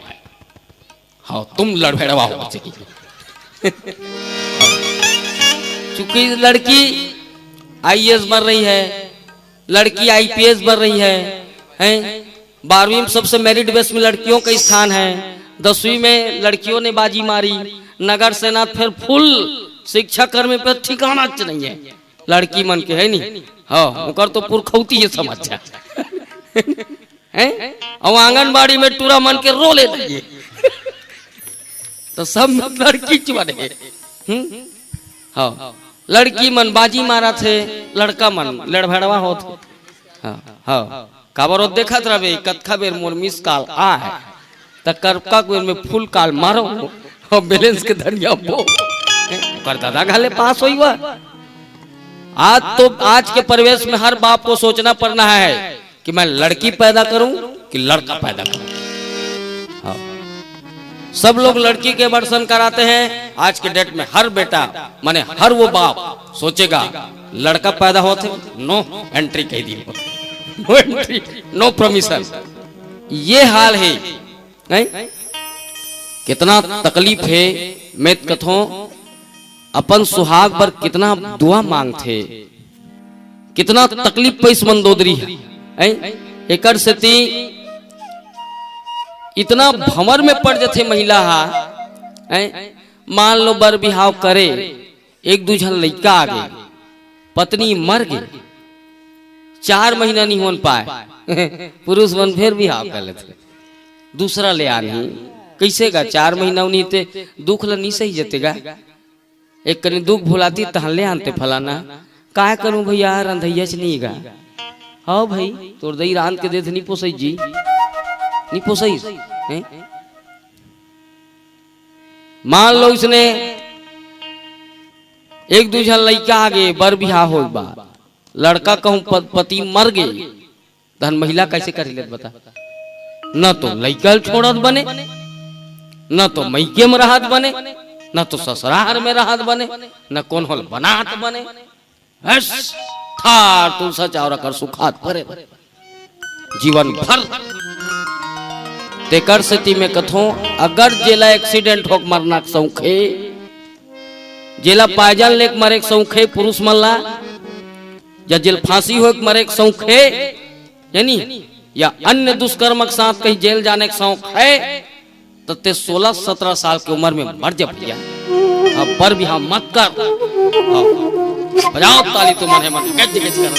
हाँ तुम लड़भेड़वा हो चूंकि लड़की आईएएस बन रही है, लड़की आईपीएस बन रही है 12वीं में सबसे मेरिट बेस में लड़कियों का स्थान है, 10वीं में लड़कियों ने बाजी मारी, नगर सेना फिर फुल शिक्षा कर्मी पे ठिकाना नहीं है, लड़की मन के है नहीं। हाँ, उनकर तो पुरखौती है समझा हैं, और आंगनबाड़ी में टूरा मन के रो ले लगे तो सब लड़की चुने। हाँ, लड़की मन बाजी मारा थे, लड़का मन लड़भड़वा होते। हाँ हाँ, काबरो देखा रहे कत्खा बेर मोर मिस कॉल आ है त करका बेर में फुल कॉल मारो और बैलेंस के धनिया बो कर दादा घाले पास होई हुआ। आज के परिवेश में हर बाप को सोचना पड़ना है कि मैं लड़की पैदा करूं कि लड़का पैदा करूं। हाँ, सब लोग लड़की के वर्षन कराते हैं, आज के डेट में हर बेटा माने हर वो बाप सोचेगा लड़का पैदा होते नो एंट्री कह दी, नो एंट्री नो परमिशन। ये हाल है नहीं? कितना तकलीफ है। मैं कथों अपन सुहाग पर कितना दुआ मांगते, कितना तकलीफ पे इस मंदोदरी है एकर से ती इतना भंवर में पड़ जाते महिला मान लो बर बिहाव करे, एक दू झन लड़का आ गए, पत्नी मर गई, 4 महीना नहीं हो पाए पुरुष मन फिर बिहाव कर लेते, दूसरा ले आनी कैसे गा 4 महीना उन्हीं ते दुख ला नहीं सही जतेगा एक कनी दुख भुलाती तहन ले आनते फलाना काय करूं भैया रंधैया से नहीं गा हाँ भाई तोर दही रांध के देते नहीं पोसई जी नहीं पोसई मान लो इसने एक दूसरा लड़का आगे बर बिहा हो बा लड़का कहूं पति मर गए धन महिला कैसे कर ले बता न तो लड़का छोड़त बने न तो मैके में राहत बने न तो ससुराल में राहत बने न कौन होल बनात बने हस थार तुलसा चावरा कर सुखात परे जीवन भर तेकर स्थिति में कथो अगर जेला एक्सीडेंट होक मरना सौखे जेला पायजन लेक मरे सौखे पुरुष मल्ला या जेल फांसी हो मरे सौखे यानी या अन्य दुष्कर्म के साथ कहीं जेल जाने का शौक है तो ते 16-17 साल की उम्र में मर जा भैया अब पर भी हम मत कर बजाओ ताली तो मन है मन गज गज कर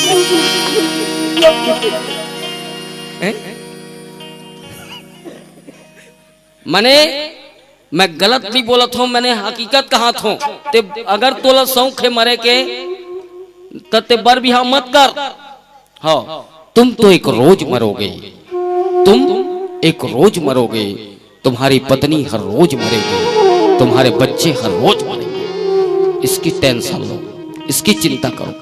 मने मैं गलत नहीं बोलत हूं मैंने हकीकत कहा थो ते अगर तोला शौक है मरे के तते बर भी हम मत कर हाँ तुम तो एक रोज मरोगे तुम एक रोज मरोगे तुम्हारी पत्नी हर रोज मरेगी तुम्हारे बच्चे हर रोज मरेंगे इसकी टेंशन लो इसकी चिंता करो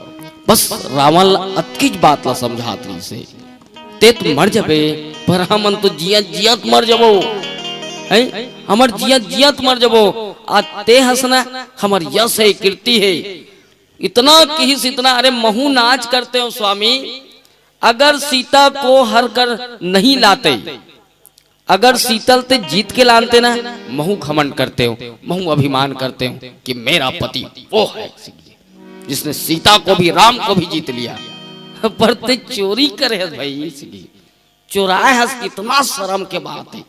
बस रावण अतकीज बात ला समझात रही से ते तो मर जाबे पर हमन तो जियत जियत मर जाबो हमर जियत जियत मर जाबो आ ते हंसना हमर यश है कीर्ति है इतना किस इतना अरे महू नाच करते हो स्वामी अगर सीता को हर कर नहीं लाते अगर शीतल ते जीत के लाते ना महू घमंड करते हो महू अभिमान करते हो कि मेरा पति वो है जिसने सीता को भी राम को भी जीत लिया पर ते चोरी करे भाई इसलिए चुराए हस इतना शर्म के बात है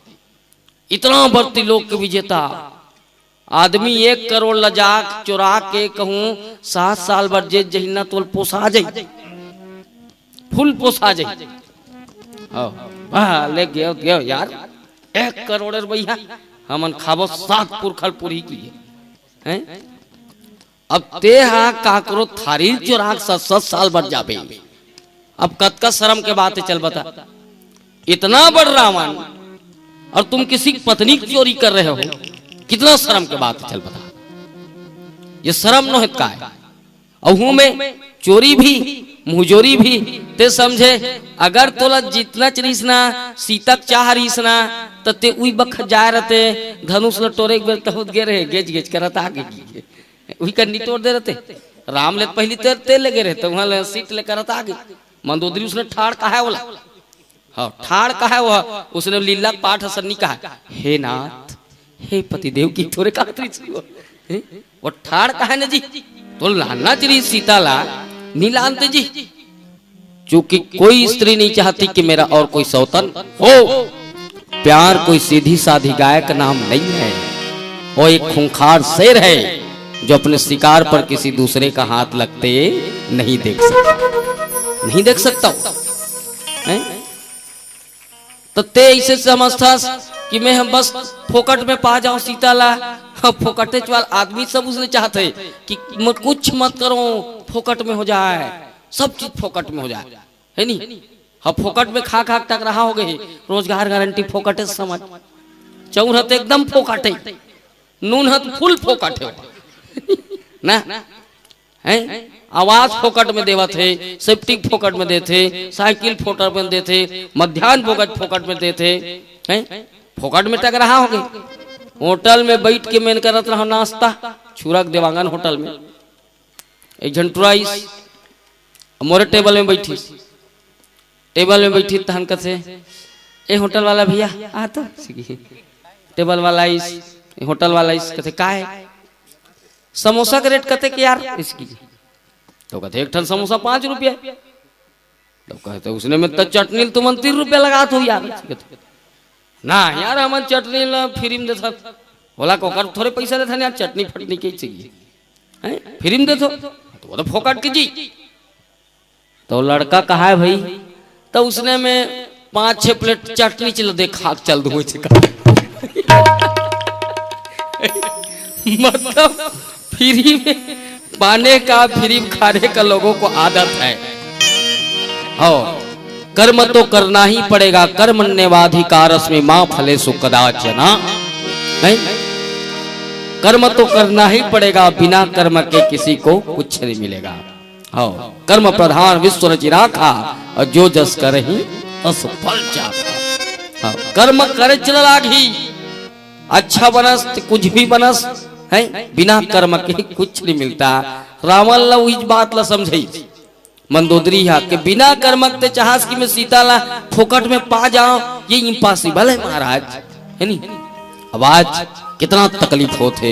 इतना बढ़ती लोग के विजेता आदमी 1 करोड़ लजाक चुरा के कहूं 7 साल भर जेल जहिना तोल पोसा जाई फुल पोसा जाई ले गयो यार 1 करोड़ भैया हमन खाबो 7 पुरखल पूरी की हैं अब ते हा काकरो थारी चुरा 7 साल भर जाबे अब कतका शर्म के बात है चल बता इतना बड़ रावण और तुम किसी की पत्नी की चोरी कर रहे हो कितना शर्म के बात है चल बता ये शर्म न का है अहू में चोरी भी मुहजोरी भी ते समझे अगर तोला जितना चरीसना सीतक चाह रहीसना तो ते उई बख जाए रहते धनुष ल टोरे बेर तहुत गे रहे गेज गेज करत आगे उई कर नी तोड़ दे रहते राम ले पहली ते लगे रहते वहां ले सीट ले करत आगे मंदोदरी उसने ठाड़ कहा है बोला हाँ ठाड़ कहा है वो उसने लीला पाठ असरनी कहा हे नाथ हे पतिदेव की थोड़े कातरी वो ठाड़ कहा है ना जी तो लाना चाहिए सीता ला नहीं लानते जी क्योंकि कोई स्त्री नहीं चाहती कि मेरा और कोई सौतन हो प्यार कोई सीधी साधी गाय का नाम नहीं है वो एक खूंखार शेर है जो अपने शिकार पर किसी दूसरे का हाथ लगते नहीं देख सकता तो ते ऐसे समझता कि मैं हम बस फोकट में पा जाऊं सीता ला फोकटे वाल आदमी सब उसने चाहते कि कुछ मत करो फोकट में हो जाए सब चीज फोकट में हो जाए है नहीं हम फोकट में खा खा तक रहा हो गए रोजगार गारंटी फोकटे समझ चौर हत एकदम फोकटे नून हत फुल फोकटे ना है आवाज फोकट में देवत है सेफ्टी फोकट में देते साइकिल फोकट में देते मध्याह्न फोकट में देते हैं फोकट में टक रहा हो गए होटल में बैठ के मैंने करत रहा नाश्ता छुरक देवांगन होटल में एक झंटुराइस मोरे टेबल में बैठी तहन कसे ए होटल वाला भैया आ तो टेबल वाला इस होटल वाला इस कथे का है समोसा का रेट कथे कि यार इसकी तो कहते एक ठन समोसा 5 रुपया तो कहते उसने में तो चटनी तुम 3 रुपया लगा तो यार ना यार हम चटनी फ्री में देता बोला को कर थोड़े पैसा देता यार चटनी फटनी के चाहिए फ्री में देता तो वो तो फोकट की जी तो लड़का कहा है भाई तो उसने में 5-6 प्लेट चटनी चल दे खाक चल दो मतलब फ्री में पाने का फ्री में खाने का लोगों को आदत है। हो कर्म तो करना ही पड़ेगा, कर्मण्येवाधिकारस्मै में मां फलेषु कदाचन। नहीं कर्म तो करना ही पड़ेगा, बिना कर्म के किसी को कुछ नहीं मिलेगा। हाँ कर्म प्रधान विश्व रचि राखा और जो जस कर ही असफल जाता। हाँ कर्म करे चल लागी, अच्छा बनस तो कुछ भी बनस है, बिना कर्म के कुछ नहीं मिलता। रावण ला वही बात ला समझी मंदोदरी है कि बिना कर्म के चाहस की मैं सीता ला फोकट में पा जाऊं, ये इम्पॉसिबल है महाराज, है नहीं। अब आज कितना तकलीफ होते।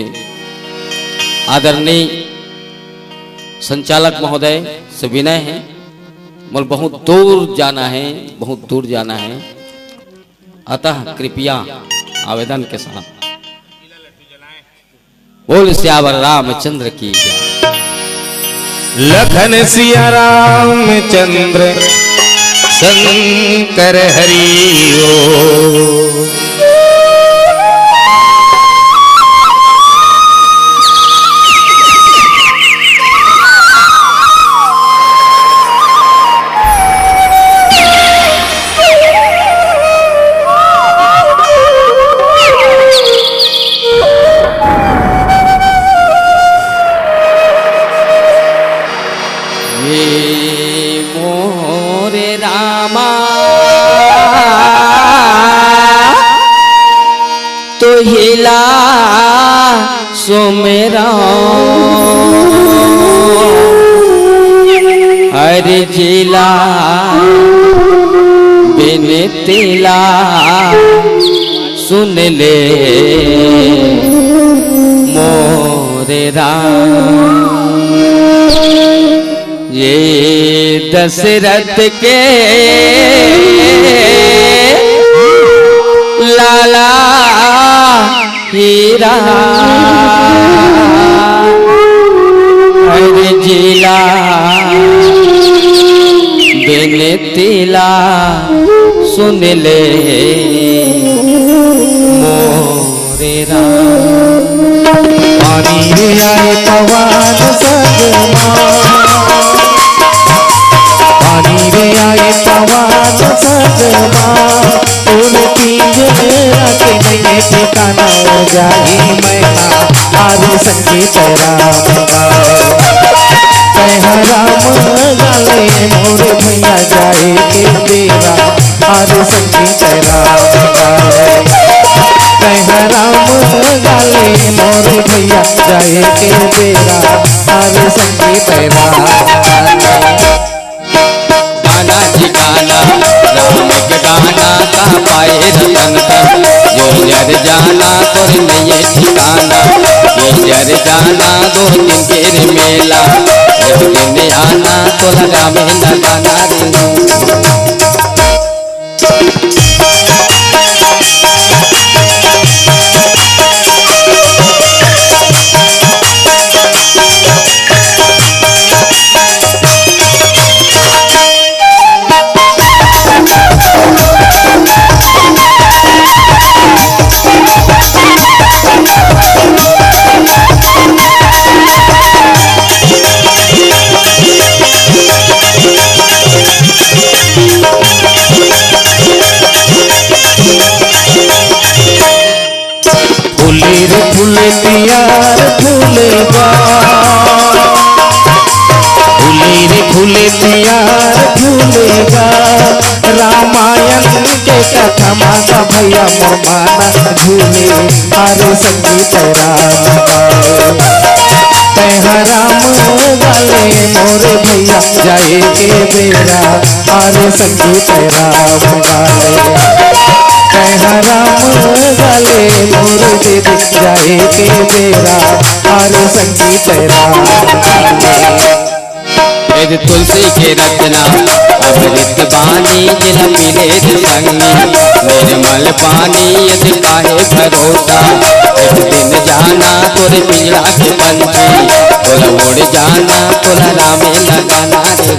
आदरणीय संचालक महोदय से विनय है, मोल बहुत दूर जाना है, बहुत दूर जाना है, अतः कृपया आवेदन के साथ बोल सियावर रामचंद्र की जय। लखन सिया रामचंद्र शंकर हरि ओ। तो हिला सो मेरा हर जिला बिन तिला सुन ले मोरे राम। ये दशरथ के लाला हीरा हर जिला बिन तिला सुन ले मोरे राम। पानी रे आए पवन सगमा, पानी रे आए पवन सगमा, उनकी जरा के नहीं ठिकाना जाही मैना आदि संगीत राम गाए। कह राम गाले मोरे भैया जाए के देवा आदि संगीत राम गाए। कह राम गाले मोरे भैया जाए के देवा आदि संगीत राम गाए। गाना जी गाना राम के गाना का पाए रतन तन, जो जर जाना तोर नहीं ठिकाना, ये जर जाना 2 दिन के मेला, एक दिन आना तो लगा में न गाना फूले तियार फूलेगा, फूले रे फूले तियार फूलेगा, रामायण के कथा माता भैया मोमाना झूले आरे संगीत राम गाए। कह राम गाले मोरे भैया जाए के बेरा आरे संगीत राम गाए। कह राम गाले मोरे दीदी जाए के बेरा आरे संगीत राम गाए। तुलसी के रचना अमृत बानी जिन पीले संगी, निर्मल पानी यदि काहे भरोसा, एक दिन जाना तोरे पिंजरा के पंछी, तोला उड़ जाना तोला रामे लगाना रे।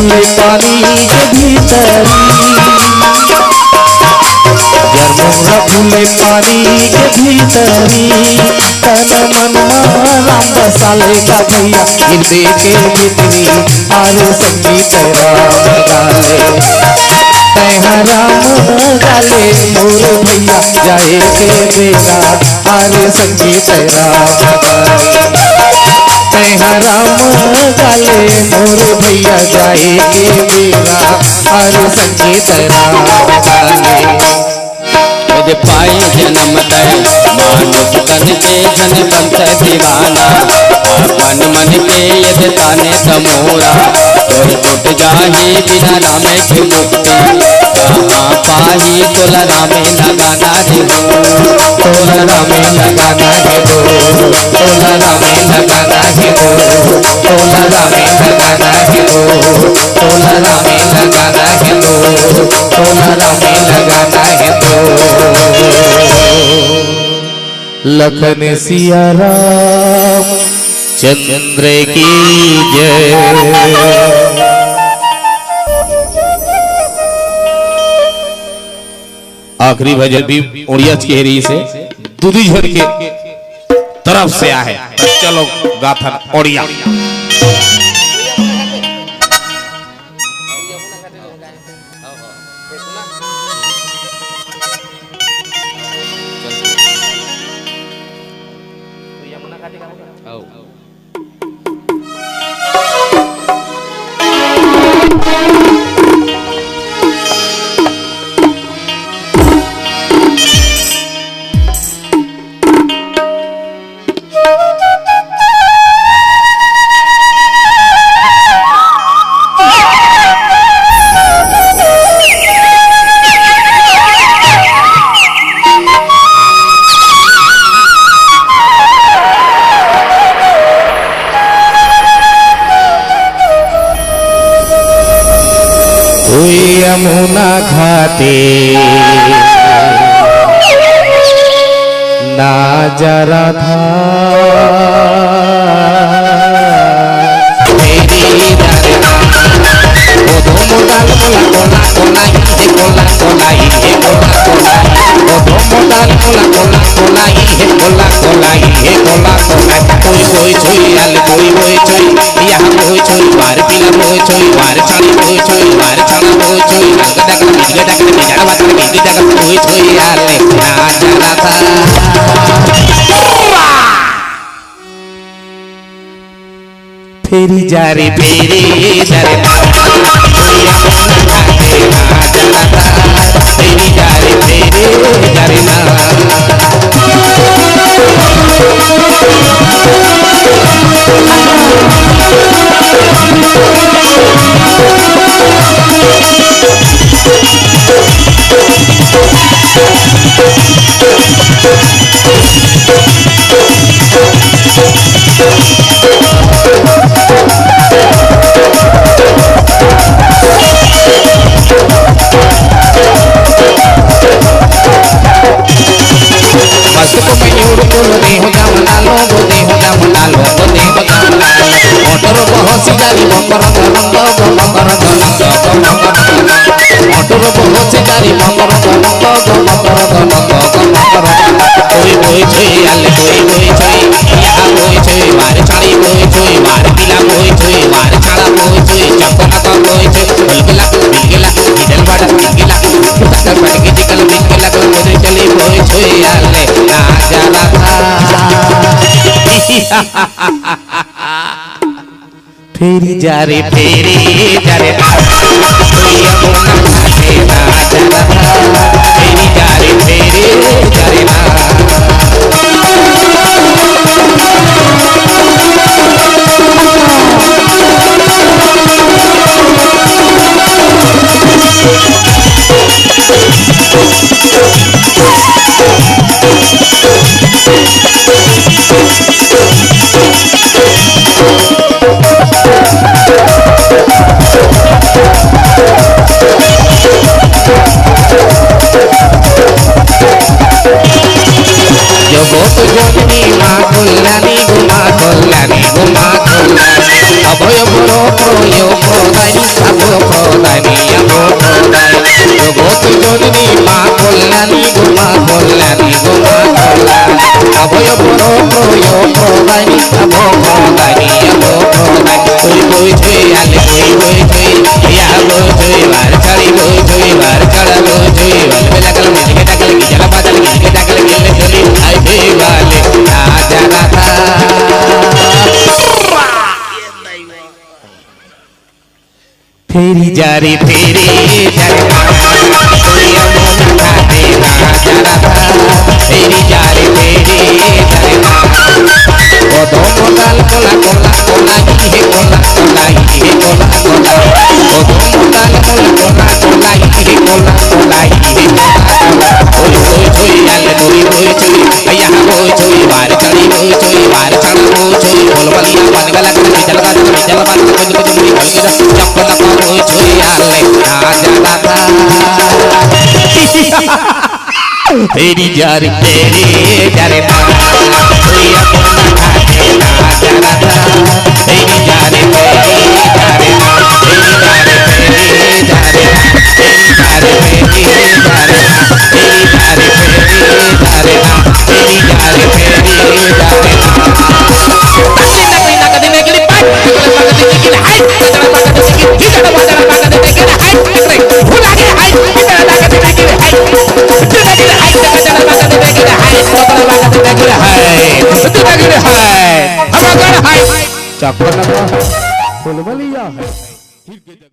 रखले पानी के भीतरी जन्म रखले पानी के भीतरी तन मन राम बसाले का भैया हृदय के भीतरी आरे संगीत राम गाले तैहा राम गाले मोर भैया जाए के बेरा आरे संगीत राम गाले तैहा राम गाले मोर भैया जाए के बेरा आरे संगीत राम गाले यदि पाए जन्म दय मानुष तन के जन पंथ दीवाना अपन मन के यदि ताने तमोरा तोर टूट जाही बिना राम की मुक्ति कहाँ पाही तोला रामे लगाना रे तोला रामे लगाना है दो तोला रामे लगाना है दो तोला रामे लगाना है दो तोला रामे लगाना है दो तोला रामे लगाना है दो लखन सिया राम चंद्र की जय। आखिरी भजन भी उड़िया चेहरी से दुधीझर के तरफ से आहे चलो गाथन उड़िया यमुना घाटे ना जरा था फेरी जारे फेरी जारे फेरी जारे फेरी जारे ना फेरी जारे फेरी जारे फेरी जारे फेरी जारे ना अभय बरो प्रयो प्रदायी फेरी जा रे फेरी जा रे कोई अमोना खाते राजा राधा फेरी जा रे फेरी जा रे कोदो मोदाल कोला कोला कोला ही है कोला कोला ही है कोला कोला कोदो मोदाल कोला कोला कोला ही है कोला कोला ही है कोला ओई ओई आले मोरी ओई चोई भैया ओई चोई बार चढ़ी ओई चोई बार चढ़ ओई चोई बोल बलिया बन गला चल बात कुछ कुछ मुरी हल गया चप्पल का ओई चोई आले राजा राधा तेरी जार तेरी जारे कोई अपना खाते राजा राधा तेरी जार तेरी जारे तेरी जार तेरी जारे तेरी जार तेरी जारे तेरी जार तेरी जारे तेरी जार तेरी जारे चक्कर फुलबलिया है।